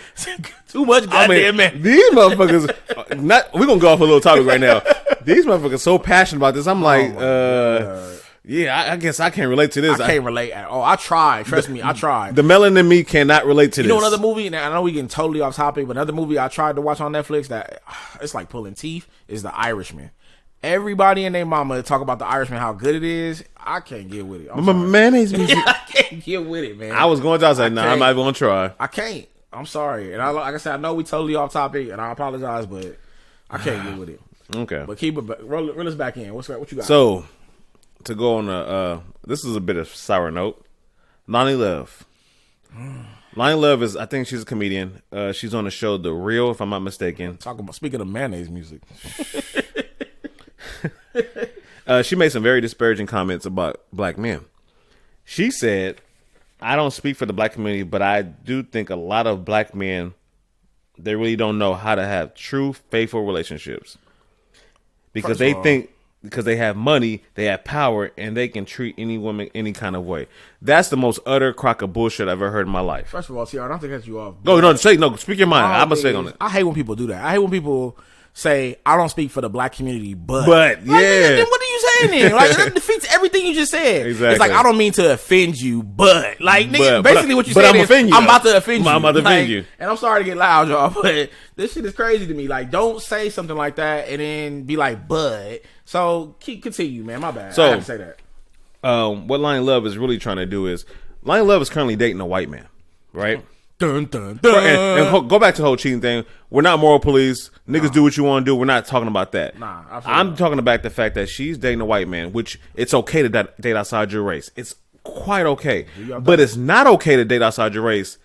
S3: too much goddamn man.
S4: These motherfuckers, we're gonna go off a little topic right now. These motherfuckers so passionate about this. I'm like, yeah, I guess I can't relate to this.
S3: I can't relate at all. I tried. Trust me, I tried.
S4: The melanin in me cannot relate to this.
S3: You know another movie, and I know we getting totally off topic, but another movie I tried to watch on Netflix that it's like pulling teeth is The Irishman. Everybody and their mama talk about The Irishman, how good it is. I can't get with it.
S4: Mayonnaise music.
S3: I can't get with it, man.
S4: I was going to, I was like, I'm not even going to try.
S3: I can't. I'm sorry. And like I said, I know we totally off topic, and I apologize, but I can't get with it.
S4: Okay.
S3: But keep it, reel us back in. What you got?
S4: So, to go on this is a bit of sour note. Loni Love. Loni Love is, I think she's a comedian. She's on the show The Real, if I'm not mistaken.
S3: Speaking of mayonnaise music.
S4: She made some very disparaging comments about black men. She said, I don't speak for the black community, but I do think a lot of black men, they really don't know how to have true, faithful relationships. Because they think because they have money, they have power, and they can treat any woman any kind of way. That's the most utter crock of bullshit I've ever heard in my life.
S3: First of all, TR, I don't think that's you off.
S4: No, speak your mind. I'm going to say on it.
S3: I hate when people do that. I hate when people say, I don't speak for the black community, but
S4: yeah.
S3: Then what are you saying then? Like, that defeats everything you just said.
S4: Exactly.
S3: It's like, I don't mean to offend you, but like, nigga, basically what you said is, I'm about to offend you.
S4: I'm about to offend you.
S3: And I'm sorry to get loud, y'all, but this shit is crazy to me. Like, don't say something like that and then be like, but. So continue, man. My bad.
S4: So,
S3: I have to say that.
S4: What Loni Love is really trying to do is, Loni Love is currently dating a white man, right?
S3: Dun, dun, dun.
S4: And go back to the whole cheating thing. We're not moral police. Niggas do what you want to do. We're not talking about that. I'm talking about the fact that she's dating a white man, which it's okay to date outside your race. It's quite okay. But it's not okay to date outside your race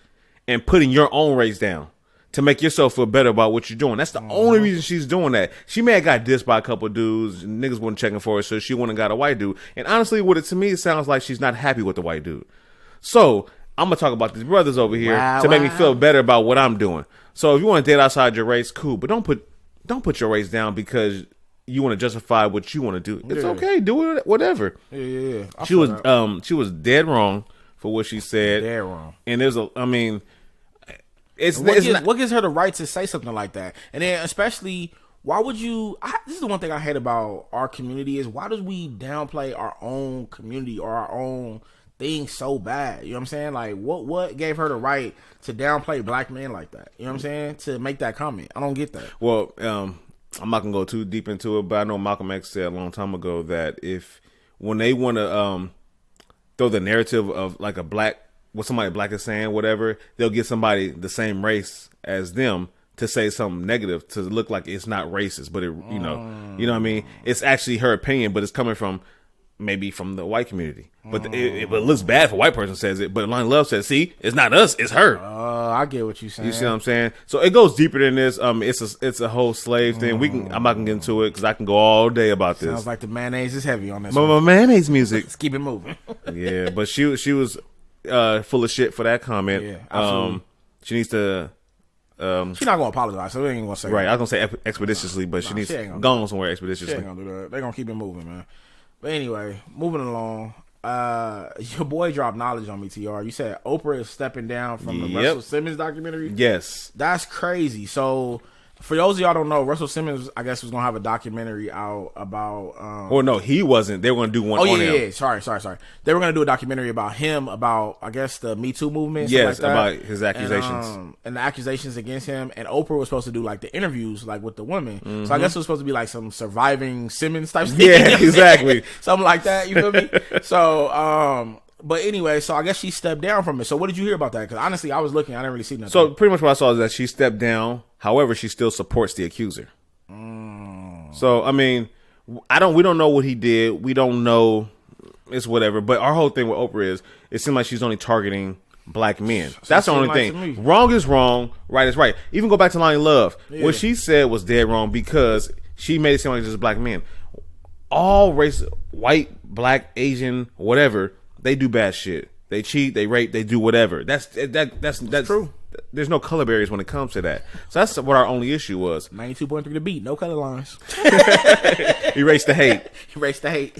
S4: and putting your own race down to make yourself feel better about what you're doing. That's the only reason she's doing that. She may have got dissed by a couple of dudes. Niggas wasn't checking for her, so she went and got a white dude. And honestly, to me, it sounds like she's not happy with the white dude. So I'm going to talk about these brothers over here to make me feel better about what I'm doing. So if you want to date outside your race, cool. But don't put your race down because you want to justify what you want to do. It's okay. Do it, whatever.
S3: Yeah.
S4: She was dead wrong for what she said.
S3: Dead wrong.
S4: And
S3: what gives her the right to say something like that? And then especially, why would you? This is the one thing I hate about our community is why does we downplay our own community or our own thing so bad? You know what I'm saying? Like, what gave her the right to downplay black men like that? You know what I'm saying? To make that comment, I don't get that.
S4: Well, I'm not gonna go too deep into it, but I know Malcolm X said a long time ago that when they want to throw the narrative of like what somebody black is saying, whatever, they'll get somebody the same race as them to say something negative to look like it's not racist, but you know what I mean? It's actually her opinion, but it's coming from maybe from the white community. But it looks bad if a white person says it, but Loni Love says, see, it's not us, it's her.
S3: I get what you're saying.
S4: You see what I'm saying? So it goes deeper than this. It's a whole slave thing. I'm not gonna get into it because I can go all day about this.
S3: Sounds like the mayonnaise is heavy on this
S4: one. Mayonnaise music.
S3: Let's keep it moving.
S4: Yeah, but she was full of shit for that comment.
S3: Yeah, absolutely.
S4: She needs to.
S3: She's not gonna apologize, so we ain't gonna say
S4: right.
S3: That.
S4: I was gonna say expeditiously, but she needs to go on somewhere expeditiously.
S3: She ain't gonna do that. They're gonna keep it moving, man. But anyway, moving along. Your boy dropped knowledge on me, TR. You said Oprah is stepping down from the Russell Simmons documentary.
S4: Yes,
S3: that's crazy. So, for those of y'all don't know, Russell Simmons, I guess, was gonna have a documentary out about.
S4: Well, no, he wasn't. They were gonna do one.
S3: Oh
S4: on him.
S3: Yeah. Sorry. They were gonna do a documentary about him, about I guess the Me Too movement.
S4: Yes,
S3: like
S4: about his accusations
S3: and the accusations against him. And Oprah was supposed to do like the interviews, like with the women. Mm-hmm. So I guess it was supposed to be like some surviving Simmons type thing.
S4: Yeah, exactly.
S3: Something like that. You feel me? So, but anyway, so I guess she stepped down from it. So what did you hear about that? Because honestly, I was looking, I didn't really see nothing.
S4: So pretty much what I saw is that she stepped down. However, she still supports the accuser. So I mean, we don't know what he did. We don't know. It's whatever. But our whole thing with Oprah is, it seems like she's only targeting black men. That's the only thing. Wrong is wrong. Right is right. Even go back to Loni Love. Yeah. What she said was dead wrong because she made it seem like just black men. All race, white, black, Asian, whatever, they do bad shit. They cheat, they rape, they do whatever. That's
S3: true.
S4: There's no color barriers when it comes to that. So that's what our only issue was.
S3: 92.3 the beat, no color lines.
S4: Erase the hate.
S3: Erase the hate.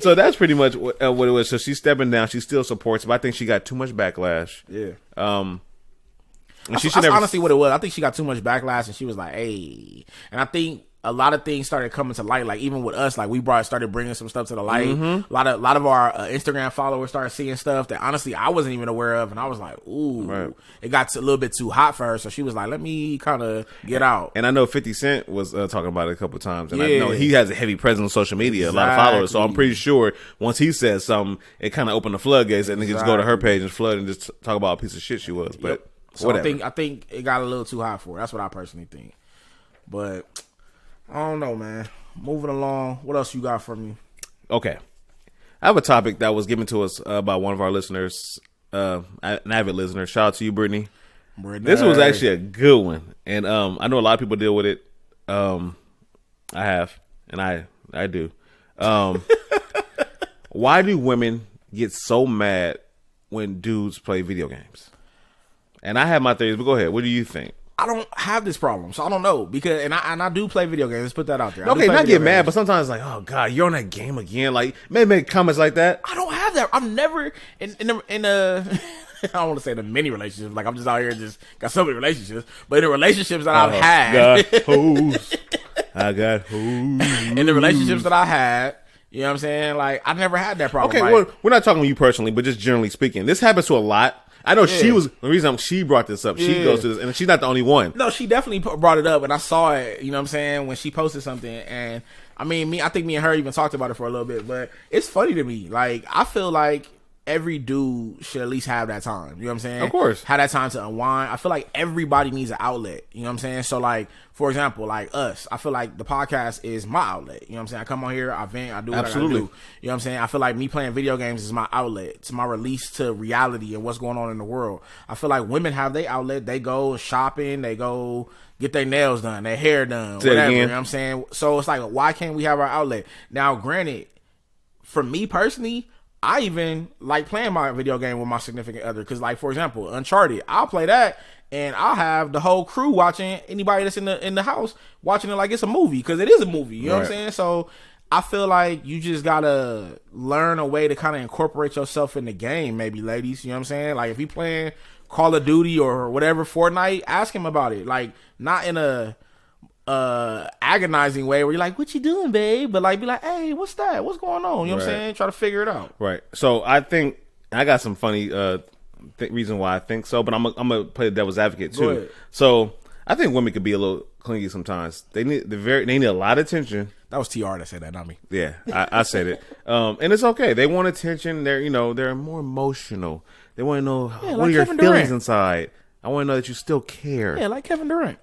S4: So that's pretty much what it was. So she's stepping down. She still supports, but I think she got too much backlash.
S3: Yeah.
S4: That's
S3: honestly what it was. I think she got too much backlash, and she was like, "Hey," and I think a lot of things started coming to light. Like even with us, like we started bringing some stuff to the light.
S4: Mm-hmm.
S3: A lot of our Instagram followers started seeing stuff that honestly I wasn't even aware of, and I was like, "Ooh,"
S4: right.
S3: It got a little bit too hot for her, so she was like, "Let me kind of get out."
S4: And I know 50 Cent was talking about it a couple of times, and
S3: Yeah.
S4: I know he has a heavy presence on social media, a lot of followers. So I'm pretty sure once he says something, it kind of opened the floodgates, and they just go to her page and flood and just talk about a piece of shit she was. But
S3: so
S4: whatever.
S3: I think it got a little too hot for her. That's what I personally think. But I don't know, man. Moving along, what else you got for me?
S4: Okay, I have a topic that was given to us by one of our listeners, an avid listener. Shout out to you, Brittany. This was actually a good one, and I know a lot of people deal with it. I have, and I do. Why do women get so mad when dudes play video games? And I have my theories, but go ahead. What do you think?
S3: I don't have this problem, so I don't know because I do play video games. Let's put that out there.
S4: Okay, not get mad, but sometimes like, oh god, you're on that game again. Like, maybe make comments like that.
S3: I don't have that. I'm never in a. I don't want to say the many relationships. Like I'm just out here just got so many relationships, but in the relationships that I've had,
S4: I got hoes.
S3: In the relationships that I had, you know what I'm saying? Like I never had that problem.
S4: Okay,
S3: like,
S4: well, we're not talking to you personally, but just generally speaking, this happens to a lot. I know she was the reason she brought this up. She goes to this, and she's not the only one.
S3: No, she definitely brought it up, and I saw it. You know what I'm saying when she posted something, and I mean, I think me and her even talked about it for a little bit. But it's funny to me. Like I feel like every dude should at least have that time. You know what I'm saying?
S4: Of course.
S3: Have that time to unwind. I feel like everybody needs an outlet. You know what I'm saying? So like, for example, like us, I feel like the podcast is my outlet. You know what I'm saying? I come on here, I vent, I do what I gotta do. You know what I'm saying? I feel like me playing video games is my outlet. It's my release to reality and what's going on in the world. I feel like women have their outlet. They go shopping, they go get their nails done, their hair done, whatever. You know what I'm saying? So it's like, why can't we have our outlet? Now, granted, for me personally, I even like playing my video game with my significant other because, like, for example, Uncharted, I'll play that and I'll have the whole crew watching, anybody that's in the house watching it like it's a movie because it is a movie. You know what I'm saying? So I feel like you just gotta learn a way to kind of incorporate yourself in the game, maybe, ladies. You know what I'm saying? Like if you playing Call of Duty or whatever, Fortnite, ask him about it. Like not in a agonizing way where you're like, what you doing, babe? But like be like, hey, what's that? What's going on? You know what I'm saying? Try to figure it out.
S4: Right. So I think I got some funny reason why I think so, but I'm gonna play the devil's advocate too. So I think women could be a little clingy sometimes. They need a lot of attention.
S3: That was TR that said that, not me.
S4: Yeah, I said it. And it's okay. They want attention. They're more emotional. They want to know what
S3: like
S4: are your
S3: Kevin
S4: feelings
S3: Durant.
S4: inside. I want to know that you still care.
S3: Yeah, like Kevin Durant.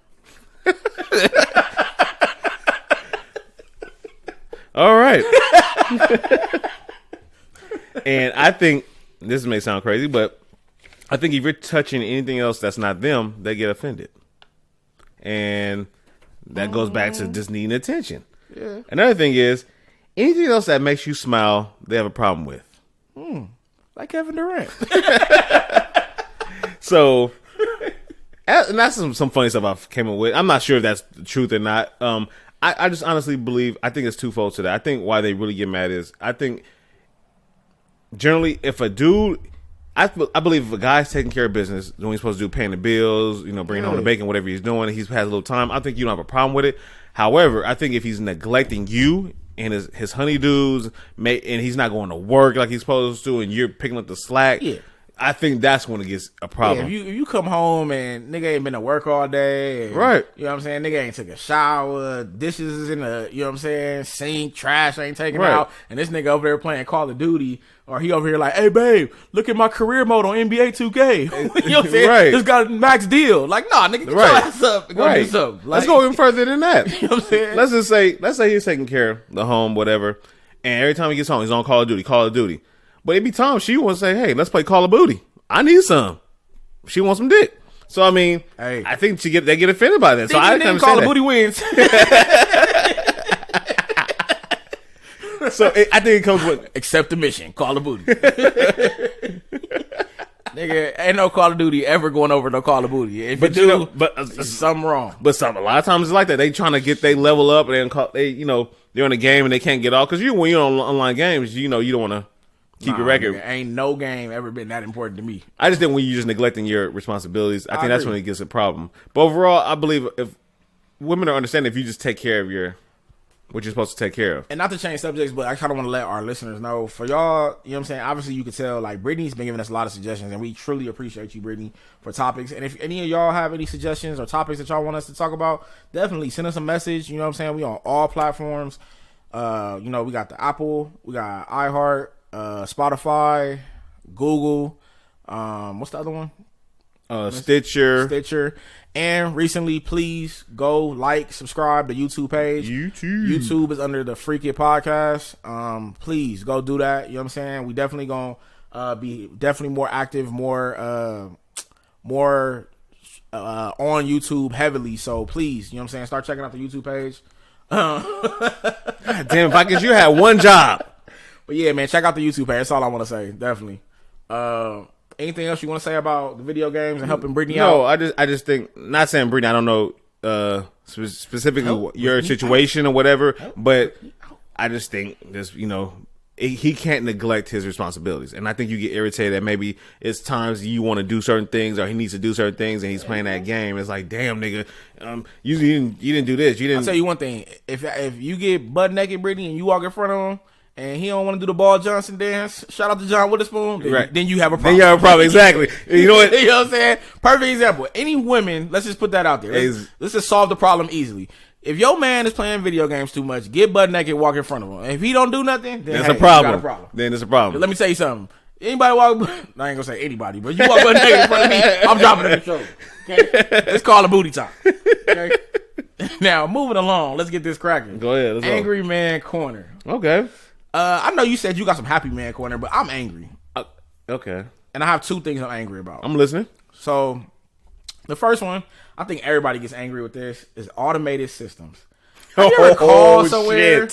S4: All right. And I think this may sound crazy, but I think if you're touching anything else that's not them, they get offended. And that goes back to just needing attention. Yeah. Another thing is, anything else that makes you smile, they have a problem with.
S3: Like Kevin Durant.
S4: So, and that's some funny stuff I came up with. I'm not sure if that's the truth or not. I just honestly believe, I think it's twofold to that. I think why they really get mad is, I think generally if a dude, I believe if a guy's taking care of business, doing what he's supposed to do, paying the bills, bringing home the bacon, whatever he's doing, he has a little time, I think you don't have a problem with it. However, I think if he's neglecting you and his honeydews, and he's not going to work like he's supposed to, and you're picking up the slack, I think that's when it gets a problem.
S3: Yeah, if you come home and nigga ain't been to work all day, and,
S4: right?
S3: You know what I'm saying? Nigga ain't took a shower, dishes is in the, you know what I'm saying, sink, trash ain't taken out, and this nigga over there playing Call of Duty, or he over here like, hey babe, look at my career mode on NBA 2K. You know what I'm saying?
S4: Right.
S3: Just got a max deal. Like, nah, nigga, get your ass up and go do something. Like,
S4: let's go even further than that.
S3: You know what I'm saying?
S4: Let's say he's taking care of the home, whatever, and every time he gets home, he's on Call of Duty. But it be time she wants to say, hey, let's play Call of Duty. I need some. She wants some dick. So I mean, I think they get offended by that. So I can
S3: Call of Duty wins.
S4: So I think it comes with
S3: accept the mission. Call of Duty. Nigga, ain't no Call of Duty ever going over no Call of Duty. If
S4: but
S3: you do, something wrong.
S4: But a lot of times it's like that. They trying to get they level up and they're on a game and they can't get off. Because when you're on online games, you know you don't want to keep your record.
S3: Nigga, ain't no game ever been that important to me.
S4: I just think when you're just neglecting your responsibilities, I think that's when it gets a problem. But overall, I believe if women are understanding, if you just take care of what you're supposed to take care of.
S3: And not to change subjects, but I kind of want to let our listeners know, for y'all, you know what I'm saying? Obviously, you could tell, like, Brittany's been giving us a lot of suggestions, and we truly appreciate you, Brittany, for topics. And if any of y'all have any suggestions or topics that y'all want us to talk about, definitely send us a message. You know what I'm saying? We on all platforms. We got the Apple, we got iHeart, Spotify, Google. What's the other one?
S4: Stitcher.
S3: And recently, please go like, subscribe to the YouTube page. YouTube is under the Freak It Podcast. Please go do that. You know what I'm saying? We definitely gonna be more active, more on YouTube heavily. So please, you know what I'm saying? Start checking out the YouTube page.
S4: God damn, Vikings, you had one job.
S3: But yeah, man, check out the YouTube page. That's all I want to say. Definitely. Anything else you want to say about the video games and helping Brittany out?
S4: No, I just think, not saying Brittany, I don't know specifically your situation or whatever, but I just think this, he can't neglect his responsibilities. And I think you get irritated that maybe it's times you want to do certain things or he needs to do certain things and he's playing that game. It's like, damn, nigga, you didn't do this. You didn't.
S3: I'll tell you one thing. If you get butt naked, Brittany, and you walk in front of him, and he don't want to do the Ball Johnson dance, shout out to John Witherspoon, then you have a problem.
S4: Then you have a problem, exactly. You know what?
S3: You know what I'm saying? Perfect example. Any women, let's just put that out there. Let's just solve the problem easily. If your man is playing video games too much, get butt naked, walk in front of him. If he don't do nothing, then
S4: it's a problem.
S3: You got a problem.
S4: Then it's a problem.
S3: Let me tell you something. Anybody walk, I ain't gonna say anybody, but you walk butt naked in front of me, I'm dropping the show. Okay? Let's call it booty time. Okay? Now, moving along, let's get this cracking.
S4: Go ahead. Let's
S3: Angry
S4: go.
S3: Man Corner.
S4: Okay.
S3: I know you said you got some happy man corner, but I'm angry.
S4: Okay.
S3: And I have two things I'm angry about.
S4: I'm listening.
S3: So, the first one, I think everybody gets angry with this, is automated systems. Have you ever called somewhere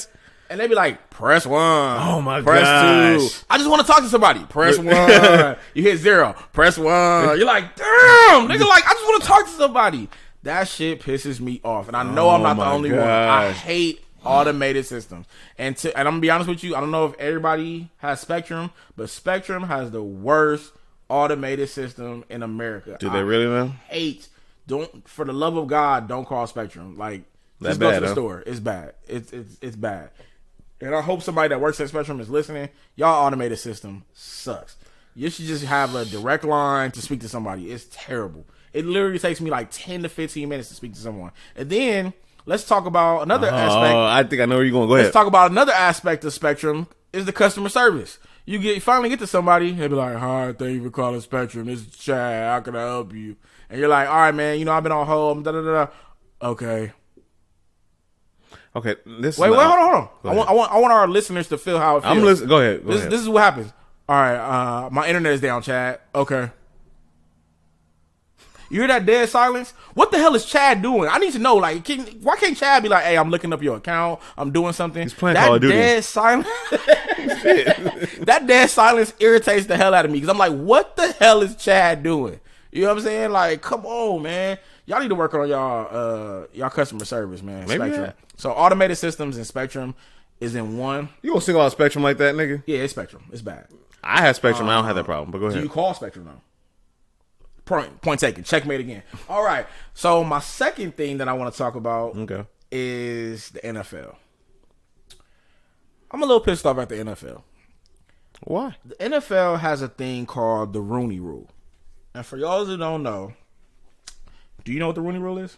S3: and they be like, press 1.
S4: Oh my
S3: press
S4: gosh.
S3: 2. I just want to talk to somebody. Press 1. You hit 0. Press 1. You're like, damn. Nigga, like, I just want to talk to somebody. That shit pisses me off. And I know I'm not the only one. I hate automated systems. And I'm gonna be honest with you, I don't know if everybody has Spectrum, but Spectrum has the worst automated system in America.
S4: Do they really, man?
S3: For the love of God, don't call Spectrum. Like, just go to the store. It's bad. It's bad. And I hope somebody that works at Spectrum is listening. Y'all automated system sucks. You should just have a direct line to speak to somebody. It's terrible. It literally takes me like 10 to 15 minutes to speak to someone. And then let's talk about another aspect.
S4: I think I know where you're going. Go ahead.
S3: Let's talk about another aspect of Spectrum is the customer service. You finally get to somebody, they be like, hi, thank you for calling Spectrum. This is Chad. How can I help you? And you're like, all right, man, I've been on hold. Okay.
S4: Okay.
S3: Wait, hold on. I want our listeners to feel how it feels.
S4: I'm listening. Go ahead.
S3: This is what happens. All right, my internet is down, Chad. Okay. You hear that dead silence? What the hell is Chad doing? I need to know. Like, why can't Chad be like, hey, I'm looking up your account. I'm doing something.
S4: He's playing Call of Duty.
S3: Dead silence. That dead silence irritates the hell out of me because I'm like, what the hell is Chad doing? You know what I'm saying? Like, come on, man. Y'all need to work on y'all customer service, man.
S4: Maybe
S3: Spectrum.
S4: that.
S3: So automated systems and Spectrum is in one.
S4: You gonna single out Spectrum like that, nigga?
S3: Yeah, it's Spectrum. It's bad.
S4: I have Spectrum. I don't have that problem. But go ahead.
S3: Do you call Spectrum though? Point taken. Checkmate again. All right. So my second thing that I want to talk about is the NFL. I'm a little pissed off at the NFL.
S4: Why?
S3: The NFL has a thing called the Rooney Rule. And for y'all who don't know, do you know what the Rooney Rule is?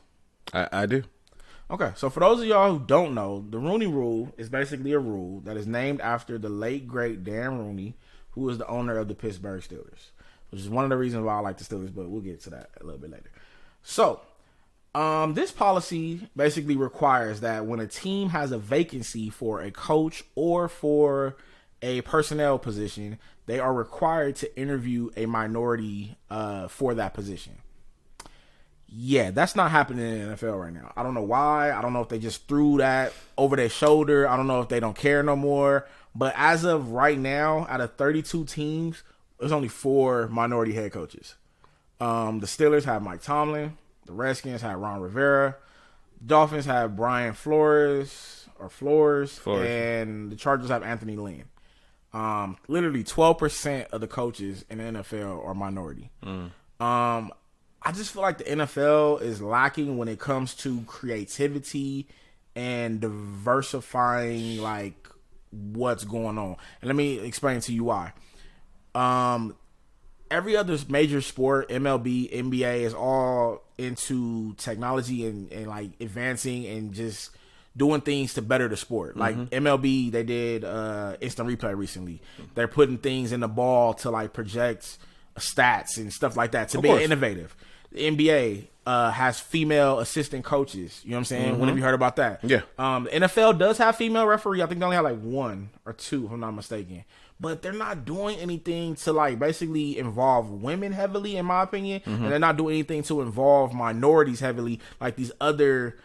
S4: I do.
S3: Okay. So for those of y'all who don't know, the Rooney Rule is basically a rule that is named after the late, great Dan Rooney, who was the owner of the Pittsburgh Steelers. Which is one of the reasons why I like the Steelers, but we'll get to that a little bit later. So, this policy basically requires that when a team has a vacancy for a coach or for a personnel position, they are required to interview a minority for that position. Yeah, that's not happening in the NFL right now. I don't know why. I don't know if they just threw that over their shoulder. I don't know if they don't care no more. But as of right now, out of 32 teams, there's only 4 minority head coaches. The Steelers have Mike Tomlin. The Redskins have Ron Rivera. The Dolphins have Brian Flores. Flores, and the Chargers have Anthony Lynn. Literally 12% of the coaches in the NFL are minority. I just feel like the NFL is lacking when it comes to creativity and diversifying like what's going on. And let me explain to you why. Every other major sport, MLB, NBA, is all into technology and like advancing and just doing things to better the sport. Like MLB, they did instant replay recently. They're putting things in the ball to like project stats and stuff like that to be innovative. The NBA has female assistant coaches. You know what I'm saying? When have you heard about that?
S4: Yeah.
S3: The NFL does have female referee. I think they only have like 1 or 2, if I'm not mistaken. But they're not doing anything to like basically involve women heavily, in my opinion. And they're not doing anything to involve minorities heavily like these other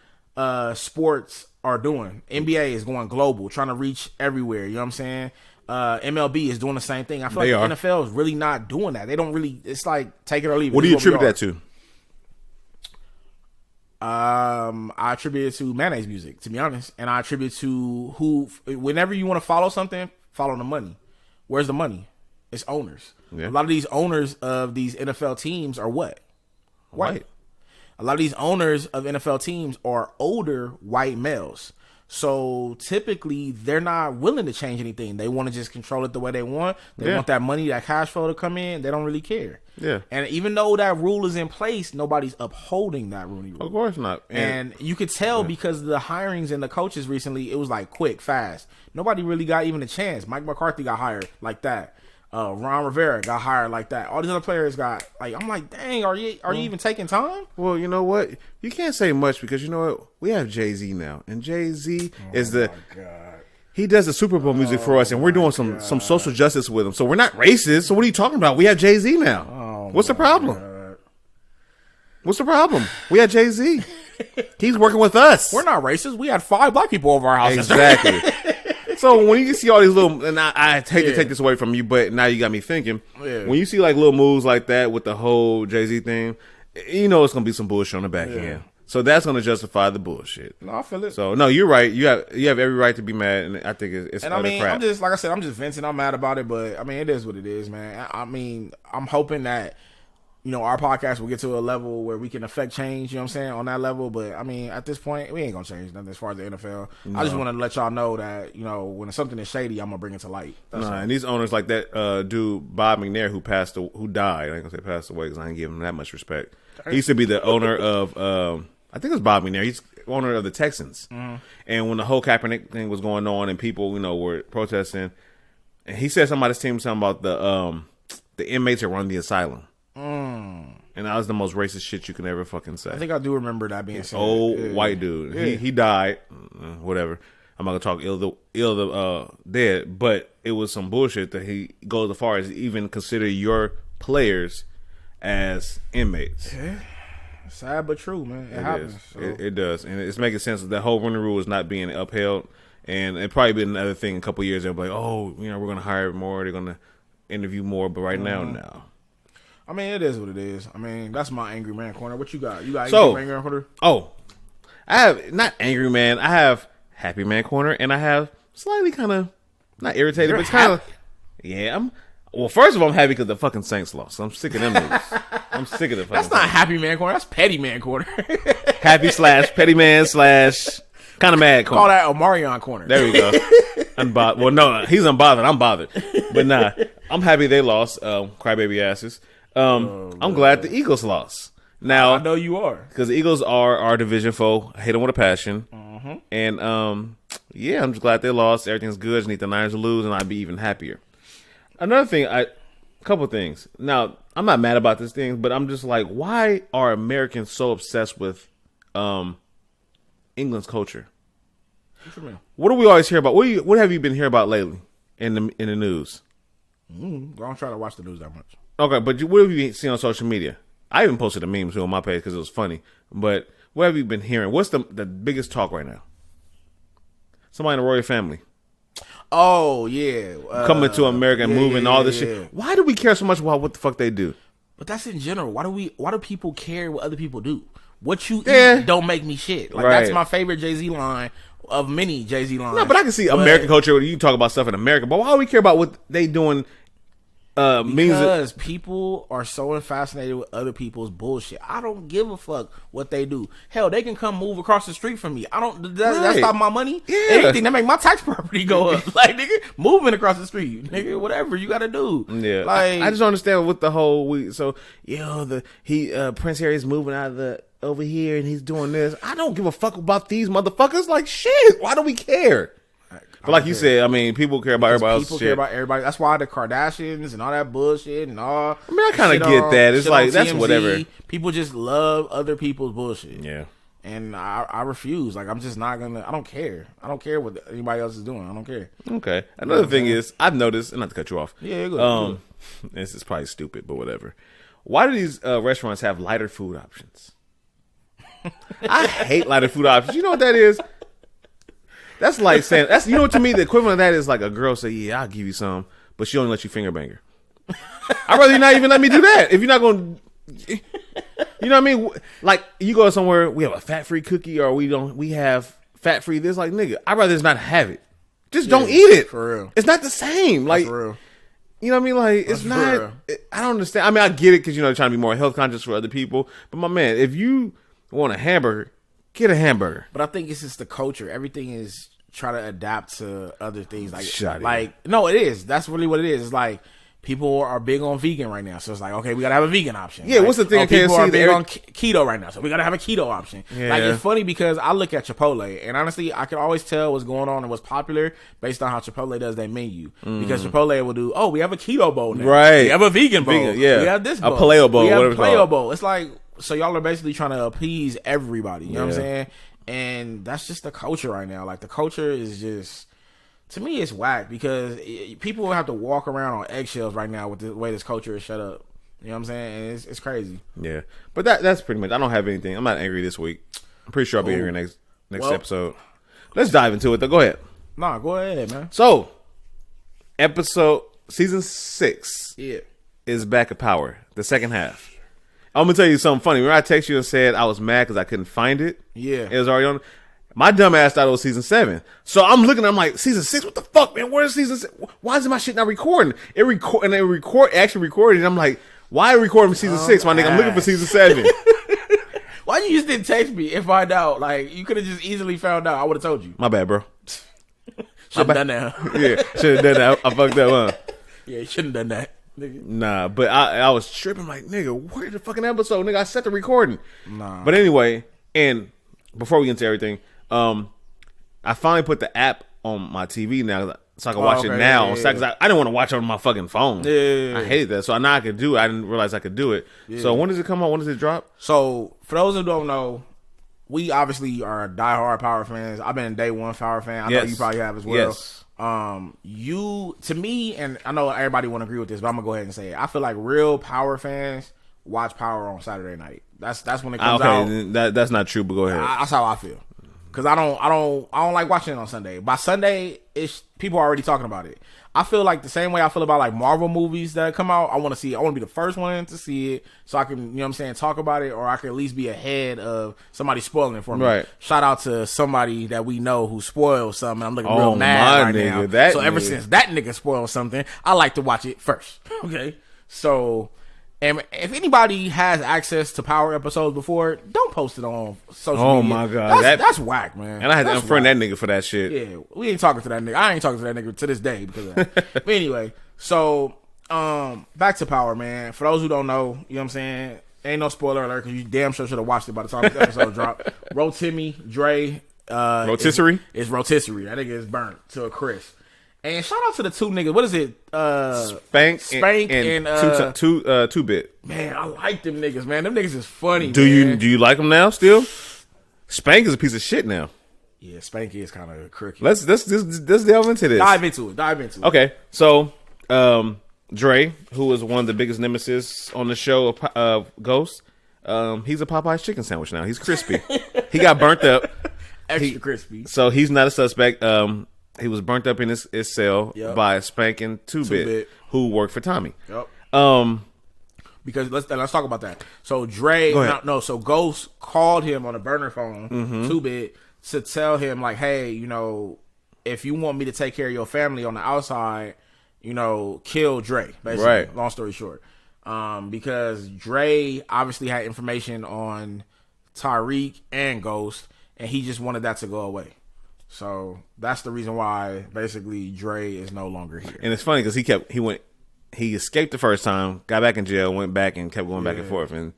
S3: sports are doing. NBA is going global, trying to reach everywhere. You know what I'm saying? MLB is doing the same thing. I feel like the NFL is really not doing that. They don't really. It's like take it or leave it.
S4: What do you attribute that to?
S3: I attribute it to mayonnaise music, to be honest, and I attribute to whenever you want to follow something, follow the money. Where's the money? It's owners. Yeah. A lot of these owners of these NFL teams are what? White. A lot of these owners of NFL teams are older white males. So typically they're not willing to change anything. They want to just control it the way they want. They want that money, that cash flow to come in. They don't really care. Yeah. And even though that rule is in place, nobody's upholding that rule.
S4: Of course not.
S3: And you could tell because of the hirings and the coaches recently, it was like quick, fast. Nobody really got even a chance. Mike McCarthy got hired like that. Ron Rivera got hired like that. All these other players got like. I'm like, dang, are you even taking time?
S4: Well, you know what? You can't say much because you know what? We have Jay-Z now, and Jay-Z is the. He does the Super Bowl music for us, and we're doing some social justice with him. So we're not racist. So what are you talking about? We have Jay-Z now. What's the problem? What's the problem? We had Jay-Z. He's working with us.
S3: We're not racist. We had 5 black people over our house.
S4: Exactly. So when you see all these little, and I hate to take this away from you, but now you got me thinking. Yeah. When you see like little moves like that with the whole Jay-Z thing, you know it's gonna be some bullshit on the back end. So that's gonna justify the bullshit.
S3: No, I feel it.
S4: So no, you're right. You have every right to be mad, and I think it's
S3: and I mean, crap. I'm just like I said, I'm just venting. I'm mad about it, but I mean, it is what it is, man. I mean, I'm hoping that our podcast will get to a level where we can affect change, you know what I'm saying, on that level. But, I mean, at this point, we ain't going to change nothing as far as the NFL. No. I just want to let y'all know that, when something is shady, I'm going to bring it to light.
S4: And these owners like that dude, Bob McNair, who died. I ain't going to say passed away because I ain't give him that much respect. He used to be the owner of, I think it was Bob McNair. He's owner of the Texans. Mm-hmm. And when the whole Kaepernick thing was going on and people, were protesting, and he said something about his team, something about the inmates that run the asylum. And that was the most racist shit you can ever fucking say.
S3: I think I do remember that being said.
S4: Old white dude. Yeah. He died. Whatever. I'm not gonna talk ill the dead, but it was some bullshit that he goes as far as even consider your players as inmates.
S3: Yeah. Sad but true, man. It happens. So.
S4: It does, and it's making sense that the whole running rule is not being upheld. And it probably been another thing in a couple of years. They'll be like, oh, we're gonna hire more. They're gonna interview more, but right now, no.
S3: I mean, it is what it is. I mean, that's my angry man corner. What you got? You got angry man corner?
S4: Oh, I have not angry man. I have happy man corner, and I have slightly kind of not irritated, but kind of. Yeah, well, first of all, I'm happy because the fucking Saints lost. So I'm sick of them moves. I'm sick of the fucking.
S3: That's not happy man corner. That's petty man corner.
S4: Happy / petty man / kind of mad corner.
S3: Call that Omarion corner.
S4: There we go. Unbothered. Well, no, he's unbothered. I'm bothered. But nah, I'm happy they lost. Crybaby asses. I'm glad the Eagles lost. Now
S3: I know you are,
S4: because the Eagles are our division foe. I hate them with a passion. Mm-hmm. And I'm just glad they lost. Everything's good. Just need the Niners to lose, and I'd be even happier. Another thing, a couple things. Now I'm not mad about this thing, but I'm just like, why are Americans so obsessed with England's culture?
S3: What you mean?
S4: What do we always hear about? What have you been hearing about lately in the news?
S3: I don't try to watch the news that much.
S4: Okay, but what have you seen on social media? I even posted a meme too on my page because it was funny. But what have you been hearing? What's the biggest talk right now? Somebody in the royal family.
S3: Oh, yeah.
S4: Coming to America and moving all this shit. Why do we care so much about what the fuck they do?
S3: But that's in general. Why do people care what other people do? What you eat don't make me shit. Like, that's my favorite Jay-Z line. of many Jay-Z lines.
S4: No, but I can see American culture. You talk about stuff in America, but why do we care about what they doing?
S3: Because people are so fascinated with other people's bullshit. I don't give a fuck what they do. Hell, they can come move across the street from me. I don't. That stop my money.
S4: Yeah.
S3: Anything that make my tax property go up. Like, nigga, moving across the street, nigga, whatever you got to do.
S4: Yeah,
S3: like
S4: I just don't understand what the whole Prince Harry is moving out of the over here and he's doing this. I don't give a fuck about these motherfuckers. Like, shit, why do we care? But like you said, I mean, people care about everybody else. People care
S3: about everybody. That's why the Kardashians and all that bullshit and all.
S4: I mean, I kind of get that. It's like that's whatever.
S3: People just love other people's bullshit.
S4: Yeah.
S3: And I refuse. Like, I'm just not gonna. I don't care. I don't care what anybody else is doing. I don't care.
S4: Okay. Another thing is, I've noticed, and not to cut you off.
S3: Yeah, good.
S4: This is probably stupid, but whatever. Why do these restaurants have lighter food options? I hate lighter food options. You know what that is? That's like saying to me the equivalent of that is like a girl say, "Yeah, I'll give you some," but she only let you finger bang her. I'd rather you not even let me do that. If you're not going, you know what I mean? Like you go somewhere, we have a fat-free cookie, or we have fat-free this. Like nigga, I'd rather just not have it. Just don't eat it.
S3: For real,
S4: it's not the same. Like
S3: for real.
S4: You know what I mean? Like it's not. I don't understand. I mean, I get it because they're trying to be more health conscious for other people. But my man, if you want a hamburger, get a hamburger.
S3: But I think it's just the culture. Everything is try to adapt to other things. No, it is. That's really what it is. It's like people are big on vegan right now, so it's like, okay, we gotta have a vegan option.
S4: Yeah, what's the thing?
S3: People are big on keto right now, so we gotta have a keto option.
S4: Yeah.
S3: Like it's funny because I look at Chipotle, and honestly, I can always tell what's going on and what's popular based on how Chipotle does their menu. Because Chipotle will do, we have a keto bowl now.
S4: Right.
S3: We have a vegan bowl.
S4: Yeah.
S3: We have this bowl.
S4: A paleo bowl.
S3: We have
S4: whatever
S3: a paleo bowl. It's like, so y'all are basically trying to appease everybody. You know what I'm saying? And that's just the culture right now. Like the culture is just, to me, it's whack because people will have to walk around on eggshells right now with the way this culture is shut up. You know what I'm saying? And it's crazy.
S4: Yeah, but that's pretty much. I don't have anything. I'm not angry this week. I'm pretty sure I'll be angry next episode. Let's dive into it though. Go ahead.
S3: Nah, go ahead, man.
S4: So, season 6 is back at Power, the second half. I'm gonna tell you something funny. When I texted you and said I was mad because I couldn't find it, it was already on. My dumb ass thought it was season 7. So I'm looking. I'm like, season 6? What the fuck, man? Where's season 6? Why is my shit not recording? Actually recorded. And I'm like, why are you recording season 6, my nigga? I'm looking for season 7.
S3: Why you just didn't text me and find out? Like, you could have just easily found out. I would have told you.
S4: My bad, bro.
S3: Should have done that.
S4: Yeah, should have done that. I fucked up, huh?
S3: Yeah, you shouldn't have done that. Nigga.
S4: Nah, but I was tripping like, nigga, where's the fucking episode? Nigga, I set the recording.
S3: Nah.
S4: But anyway, and before we get into everything, I finally put the app on my TV now so I can watch it now. Yeah. Cause I didn't want to watch it on my fucking phone.
S3: Yeah.
S4: I hated that. So now I could do it. I didn't realize I could do it. Yeah. So when does it come out? When does it drop?
S3: So for those who don't know, we obviously are diehard Power fans. I've been a day one Power fan. I know you probably have as well.
S4: Yes.
S3: To me, and I know everybody won't agree with this, but I'm gonna go ahead and say it. I feel like real Power fans watch Power on Saturday night. That's when it comes out.
S4: That's not true, but go ahead.
S3: That's how I feel. Cause I don't like watching it on Sunday. By Sunday, people are already talking about it. I feel like the same way I feel about like Marvel movies that come out. I want to see it. I want to be the first one to see it, so I can, you know what I'm saying, talk about it, or I can at least be ahead of somebody spoiling it for me.
S4: Right.
S3: Shout out to somebody that we know who spoiled something. I'm looking real mad right now. So ever since that nigga spoiled something, I like to watch it first. Okay. So, and if anybody has access to Power episodes before, don't post it on social media.
S4: Oh my God.
S3: That's whack, man.
S4: And I had to unfriend that nigga for that shit.
S3: Yeah, we ain't talking to that nigga. I ain't talking to that nigga to this day because of that. But anyway, so back to Power, man. For those who don't know, you know what I'm saying? Ain't no spoiler alert because you damn sure should have watched it by the time this episode dropped. Rotimi, Dre.
S4: Rotisserie?
S3: It's rotisserie. That nigga is burnt to a crisp. And shout out to the two niggas. What is it?
S4: Spank
S3: and
S4: Two Bit.
S3: Man, I like them niggas, man. Them niggas is funny.
S4: Do you like them now still? Spank is a piece of shit now.
S3: Yeah, Spank is kind of crooked.
S4: Let's delve into this.
S3: Dive into it.
S4: Okay, so Dre, who is one of the biggest nemesis on the show, Ghost, he's a Popeye's chicken sandwich now. He's crispy. He got burnt up.
S3: Extra crispy.
S4: So he's not a suspect. He was burnt up in his cell by Spank and Two Bit, who worked for Tommy.
S3: Yep. Because let's talk about that. So Dre, so Ghost called him on a burner phone, 2 Bit, to tell him like, hey, you know, if you want me to take care of your family on the outside, you know, kill Dre, basically.
S4: Right.
S3: Long story short. Because Dre obviously had information on Tyreek and Ghost, and he just wanted that to go away. So that's the reason why basically Dre is no longer here.
S4: And it's funny because he escaped the first time, got back in jail, went back and kept going back and forth. And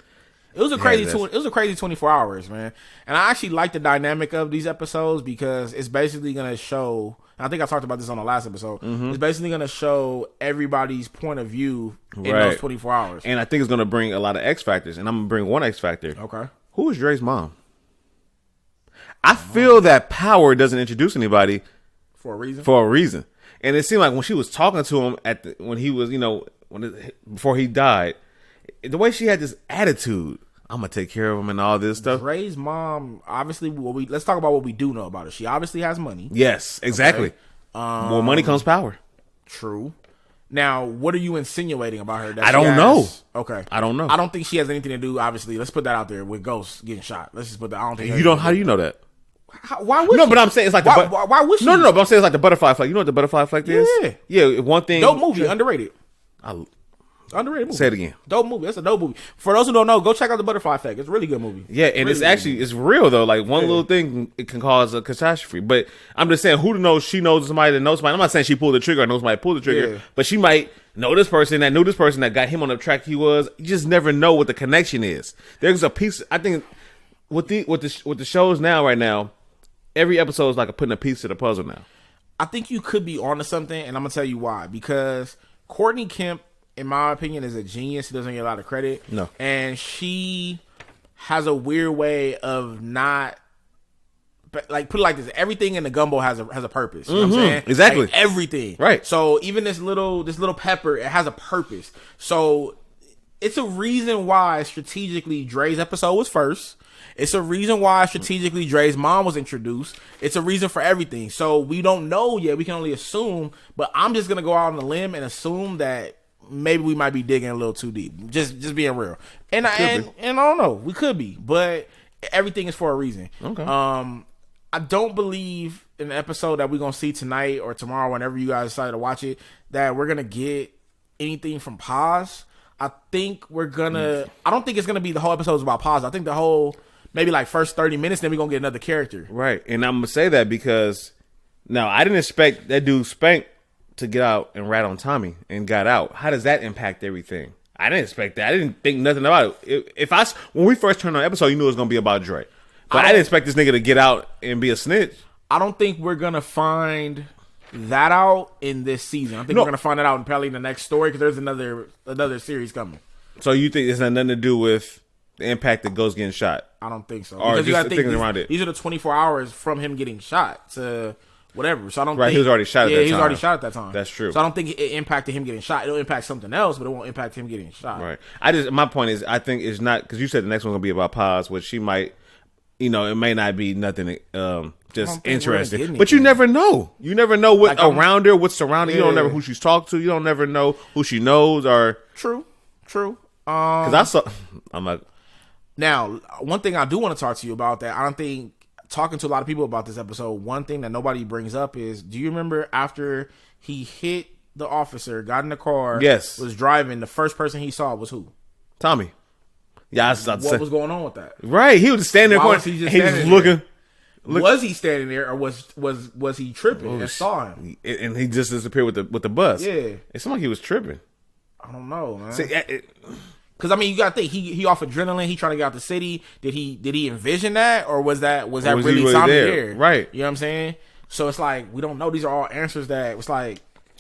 S3: it was a crazy 24 hours, man. And I actually like the dynamic of these episodes because it's basically going to show, I think I talked about this on the last episode, it's basically going to show everybody's point of view in those 24 hours.
S4: And I think it's going to bring a lot of X factors. And I'm going to bring one X factor.
S3: Okay.
S4: Who is Dre's mom? I feel that Power doesn't introduce anybody
S3: for a reason. And it seemed like when she was talking to him when he was, you know, before he died, the way she had this attitude, I'm gonna take care of him and all this stuff. Dre's mom, obviously, let's talk about what we do know about her. She obviously has money.
S4: Yes, exactly.
S3: Okay.
S4: More money comes power.
S3: True. Now, what are you insinuating about her? That
S4: I don't know.
S3: Okay,
S4: I don't know.
S3: I don't think she has anything to do. Obviously, let's put that out there with Ghost getting shot. Let's just put that. I don't think
S4: you don't. How do you know that?
S3: Why would
S4: no?
S3: she?
S4: But I'm saying it's like
S3: why would she?
S4: No. But I'm saying it's like the butterfly effect. You know what the butterfly effect is? Yeah. One thing.
S3: Dope movie, underrated. Underrated movie.
S4: Say it again.
S3: Dope movie. That's a dope movie. For those who don't know, go check out the Butterfly Effect. It's a really good movie.
S4: Yeah, and it's actually it's real though. Like one little thing, it can cause a catastrophe. But I'm just saying, who knows? She knows somebody that knows somebody. I'm not saying she pulled the trigger or knows somebody pulled the trigger, but she might know this person that knew this person that got him on the track he was. You just never know what the connection is. There's a piece. I think with the shows right now, every episode is like putting a piece to the puzzle now.
S3: I think you could be onto something, and I'm gonna tell you why. Because Courtney Kemp, in my opinion, is a genius. He doesn't get a lot of credit.
S4: No.
S3: And she has a weird way of not, like, put it like this. Everything in the gumbo has a purpose. You know what I'm saying?
S4: Exactly.
S3: Like, everything. Right. So even this little pepper, it has a purpose. So it's a reason why strategically Dre's episode was first. It's a reason why strategically Dre's mom was introduced. It's a reason for everything. So we don't know yet. We can only assume. But I'm just going to go out on a limb and assume that maybe we might be digging a little too deep. Just being real. And I don't know. We could be. But everything is for a reason.
S4: Okay.
S3: I don't believe in the episode that we're going to see tonight or tomorrow, whenever you guys decide to watch it, that we're going to get anything from Paz. I think we're going to... I don't think it's going to be the whole episode is about Paz. I think the whole... Maybe like first 30 minutes, then we're going to get another character.
S4: Right. And I'm going to say that because... Now, I didn't expect that dude Spank to get out and rat on Tommy and got out. How does that impact everything? I didn't expect that. I didn't think nothing about it. When we first turned on the episode, you knew it was going to be about Dre. But I didn't expect this nigga to get out and be a snitch.
S3: I don't think we're going to find that out in this season. I think we're going to find it out in probably the next story because there's another series coming.
S4: So you think it's had nothing to do with the impact that Ghost getting shot?
S3: I don't think so.
S4: Or
S3: because
S4: just thinking around it.
S3: These are the 24 hours from him getting shot to whatever. So I don't think...
S4: He was already shot at that time.
S3: he was already shot at that time.
S4: That's true.
S3: So I don't think it impacted him getting shot. It'll impact something else, but it won't impact him getting shot.
S4: Right. My point is, I think it's not... Because you said the next one's going to be about Paz, which she might... You know, it may not be nothing just interesting. But you never know. You never know what around her, what's surrounding. You don't never who she's talked to. You don't never know who she knows or...
S3: True.
S4: Because I saw... I'm like...
S3: Now, one thing I do want to talk to you about that, I don't think, talking to a lot of people about this episode, one thing that nobody brings up is, do you remember after he hit the officer, got in the car, was driving, the first person he saw was who?
S4: Tommy. Yeah,
S3: what was going on with that?
S4: Right, he was just standing there. He was looking.
S3: Was he standing there, or was he tripping and saw him?
S4: And he just disappeared with the bus. Yeah, it seemed like he was tripping.
S3: I don't know, man. Because I mean, you got to think he off adrenaline. He trying to get out the city. Did he envision that, or was that really Tommy there?
S4: Right.
S3: You know what I'm saying? So it's like we don't know. These are all answers that it's like.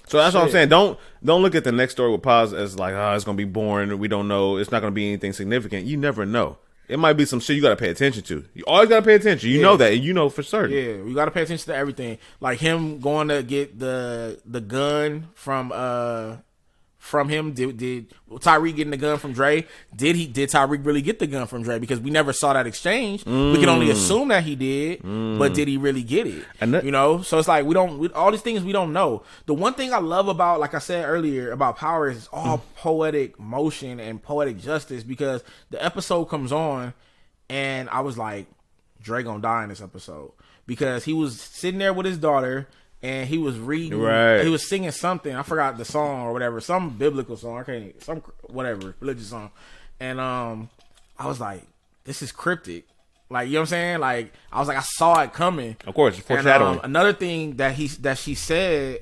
S4: So that's what I'm saying. Don't look at the next story with Paz as like, it's gonna be boring. We don't know. It's not gonna be anything significant. You never know. It might be some shit you gotta pay attention to. You always gotta pay attention. You know that, and you know for certain.
S3: Yeah, you gotta pay attention to everything. Like him going to get the gun from him. Did Tyreek getting the gun from Dre? Did Tyreek really get the gun from Dre? Because we never saw that exchange. We can only assume that he did, but did he really get it? So it's like all these things we don't know. The one thing I love about, like I said earlier, about Power is all poetic motion and poetic justice, because the episode comes on and I was like, Dre gonna die in this episode. because he was sitting there with his daughter and he was reading.
S4: Right.
S3: He was singing something. I forgot the song or whatever. Some biblical song. Some whatever religious song. And I was like, this is cryptic. Like, you know what I'm saying? Like, I was like, I saw it coming.
S4: Of course, foreshadowing.
S3: And, another thing that she said,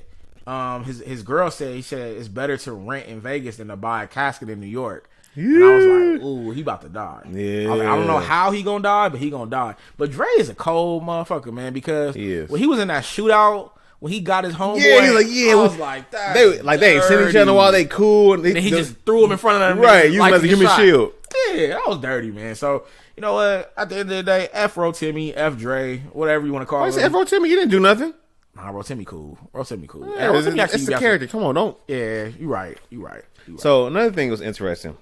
S3: his girl said, he said it's better to rent in Vegas than to buy a casket in New York. Yeah. And I was like, ooh, he about to die.
S4: Yeah.
S3: I was like, I don't know how he gonna die, but he gonna die. But Dre is a cold motherfucker, man, because when he was in that shootout, when he got his homeboy,
S4: he was like, yeah,
S3: I was like,
S4: they ain't seen each other while they cool, and
S3: then he just threw him in front of them,
S4: right? Using him as a human shield.
S3: Yeah, that was dirty, man. So you know what? At the end of the day, F Timmy, F Dre, whatever you want to call him.
S4: F Timmy, you didn't do nothing.
S3: Nah, Timmy cool. Timmy cool.
S4: Yeah, it's the character. Come on, don't.
S3: Yeah, you right.
S4: So another thing was interesting.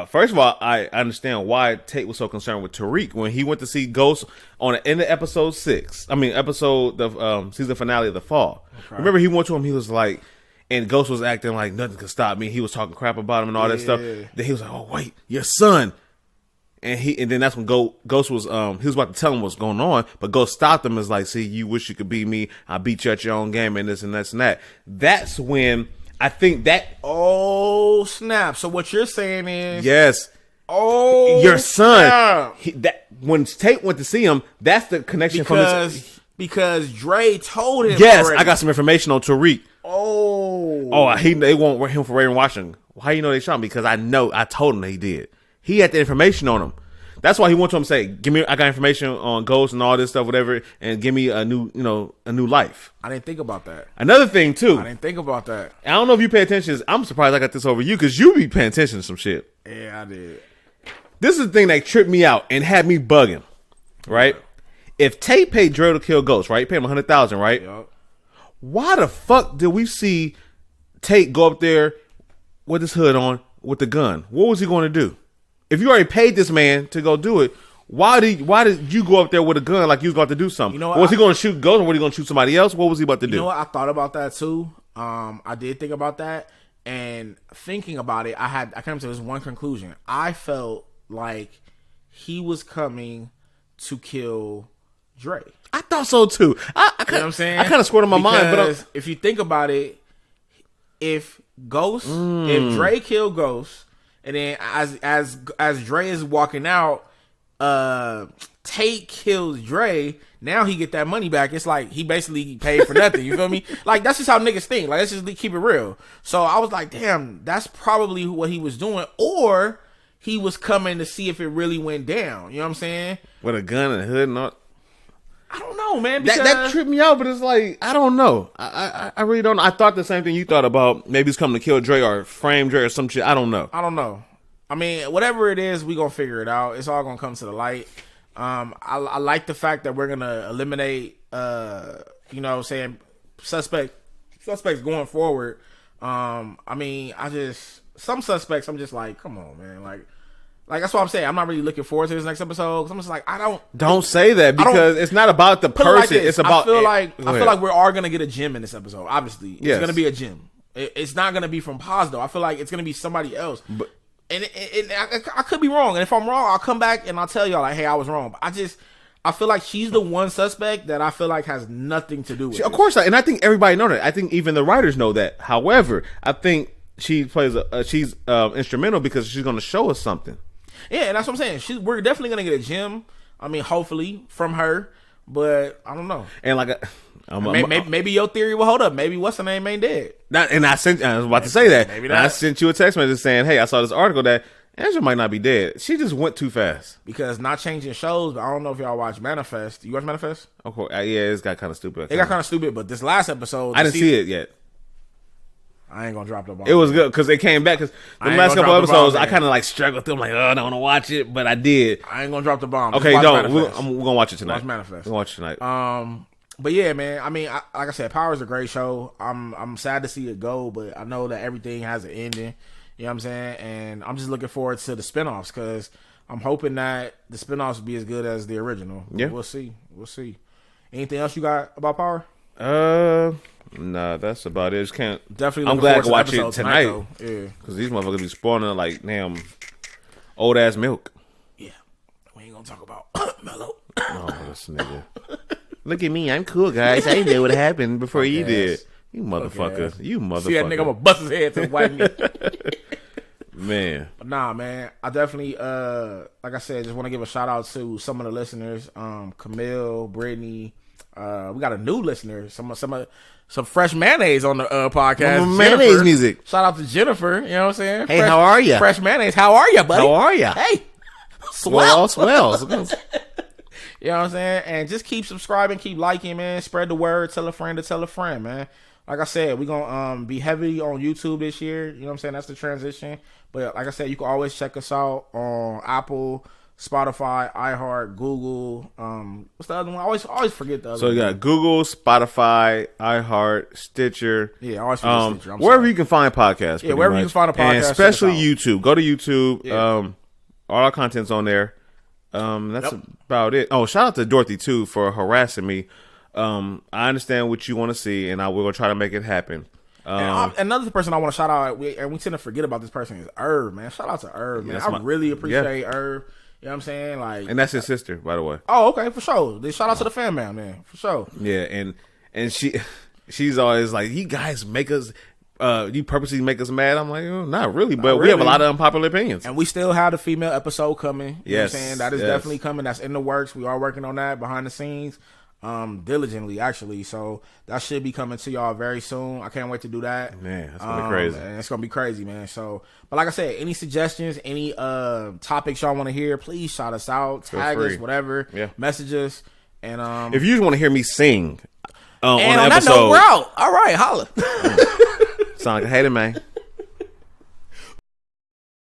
S4: First of all, I understand why Tate was so concerned with Tariq when he went to see Ghost in the episode 6. I mean, the season finale of The Fall. Okay. Remember, he went to him. He was like, and Ghost was acting like nothing could stop me. He was talking crap about him and all that stuff. Then he was like, "Oh wait, your son." And then that's when Ghost was he was about to tell him what's going on, but Ghost stopped him. Is like, "See, you wish you could beat me. I beat you at your own game, and this and that and that." That's when I think that.
S3: Oh snap! So what you're saying is
S4: yes. Oh, your son. When Tate went to see him, that's the connection
S3: because Dre told him.
S4: Yes,
S3: already.
S4: I got some information on Tariq. They won't him for Ray and Washington. How you know they shot him? Because I told him they did. He had the information on him. That's why he went to him and say, I got information on Ghost and all this stuff, whatever, and give me a new life.
S3: I didn't think about that.
S4: Another thing too.
S3: I didn't think about that.
S4: I don't know if you pay attention. I'm surprised I got this over you because you be paying attention to some shit.
S3: Yeah, I did.
S4: This is the thing that tripped me out and had me bugging. Right? Yeah. If Tate paid Dre to kill Ghost, right? Pay him $100,000, right? Yep. Why the fuck did we see Tate go up there with his hood on with the gun? What was he going to do? If you already paid this man to go do it, why did you go up there with a gun like you was about to do something? You know what, was he going to shoot Ghost or was he going to shoot somebody else? What was he about to do?
S3: You know what? I thought about that too. I did think about that, and thinking about it, I came to this one conclusion. I felt like he was coming to kill Dre.
S4: I thought so too.
S3: You know what I'm saying?
S4: I kind of scored in my mind, but
S3: if you think about it, if Dre killed Ghost. And then as Dre is walking out, Tate kills Dre. Now he get that money back. It's like he basically paid for nothing. You feel me? Like, that's just how niggas think. Like, let's just keep it real. So I was like, damn, that's probably what he was doing. Or he was coming to see if it really went down. You know what I'm saying?
S4: With a gun and a hood and all.
S3: I don't know, man.
S4: That tripped me out, but it's like, I don't know. I really don't know. I thought the same thing you thought about. Maybe he's coming to kill Dre or frame Dre or some shit. I don't know.
S3: I mean, whatever it is, we gonna figure it out. It's all gonna come to the light. I like the fact that we're gonna eliminate, saying suspects going forward. I mean, some suspects, I'm just like, come on, man, like that's what I'm saying. I'm not really looking forward to this next episode because I'm just like,
S4: don't say that because it's not about the person. It's about.
S3: I feel like we're all gonna get a gem in this episode. Obviously, it's gonna be a gem. It's not gonna be from Paz though. I feel like it's gonna be somebody else. But I could be wrong, and if I'm wrong, I'll come back and I'll tell y'all like, hey, I was wrong. But I feel like she's the one suspect that I feel like has nothing to do with it.
S4: Of course, and I think everybody know that. I think even the writers know that. However, I think she plays she's instrumental because she's going to show us something.
S3: Yeah, and that's what I'm saying. We're definitely going to get a gem. I mean, hopefully from her, but I don't know.
S4: And like,
S3: maybe your theory will hold up. Maybe what's her name ain't dead.
S4: I was about to say that. Maybe not. I sent you a text message saying, "Hey, I saw this article that Angela might not be dead. She just went too fast."
S3: Because not changing shows, but I don't know if y'all watch Manifest. You watch Manifest?
S4: Of course, yeah, it's got kind of stupid.
S3: It got kind of stupid, but this last episode,
S4: I didn't see it yet.
S3: I ain't gonna drop the bomb.
S4: It was good because they came back. Because the last couple episodes, I kind of like struggled with them. Like, I don't want to watch it, but I did.
S3: I ain't gonna drop the bomb.
S4: Okay, don't. We're gonna watch it tonight.
S3: Watch Manifest.
S4: We're gonna watch it tonight.
S3: But yeah, man. I mean, like I said, Power is a great show. I'm sad to see it go, but I know that everything has an ending. You know what I'm saying? And I'm just looking forward to the spinoffs because I'm hoping that the spinoffs will be as good as the original.
S4: Yeah,
S3: we'll see. Anything else you got about Power?
S4: Nah, that's about it. Just can't.
S3: Definitely.
S4: I'm glad to watch it tonight.
S3: Yeah,
S4: because these motherfuckers be spoiling like damn old ass milk.
S3: Yeah, we ain't gonna talk about Mellow.
S4: Oh, this nigga. Look at me, I'm cool, guys. I knew what happened before you did. You motherfucker.
S3: Okay.
S4: You motherfucker.
S3: See that nigga, I'm gonna bust his head to the white meat.
S4: Man.
S3: But nah, man. I definitely, like I said, just want to give a shout out to some of the listeners. Camille, Brittany. We got a new listener. Some fresh mayonnaise on the podcast.
S4: Mayonnaise music.
S3: Shout out to Jennifer. You know what I'm saying?
S4: Hey, how are you?
S3: Fresh mayonnaise. How are you, buddy?
S4: How are you?
S3: Hey.
S4: Swell.
S3: You know what I'm saying? And just keep subscribing, keep liking, man. Spread the word. Tell a friend to tell a friend, man. Like I said, we're going to be heavy on YouTube this year. You know what I'm saying? That's the transition. But like I said, you can always check us out on Apple, Spotify, iHeart, Google. What's the other one? I always forget the other one.
S4: So you got Google, Spotify, iHeart, Stitcher.
S3: Yeah, I always forget Stitcher.
S4: Wherever you can find podcasts.
S3: Yeah, wherever you can find a podcast.
S4: And especially YouTube. Go to YouTube.
S3: Yeah.
S4: All our content's on there. That's about it. Oh, shout out to Dorothy too for harassing me. I understand what you want to see, and we're gonna try to make it happen.
S3: Another person I want to shout out, and we tend to forget about this person, is Irv, man. Shout out to Irv, man. I really appreciate Irv. You know what I'm saying? Like,
S4: and that's his sister, by the way.
S3: Oh, okay, for sure. Shout out to the fan man, for sure.
S4: Yeah, and she's always like, you guys make us. You purposely make us mad. I'm like, oh, not really, but we have a lot of unpopular opinions.
S3: And we still have the female episode coming. You know what I'm saying? That is definitely coming. That's in the works. We are working on that behind the scenes, diligently, actually. So that should be coming to y'all very soon. I can't wait to do that.
S4: Man, that's gonna be crazy.
S3: And it's gonna be crazy, man. So, but like I said, any suggestions, any topics y'all want to hear, please shout us out, tag us, whatever, message us. And
S4: if you just want to hear me sing
S3: on
S4: an
S3: that
S4: episode,
S3: note, we're out. All right, holla.
S4: Sound like a hater, man.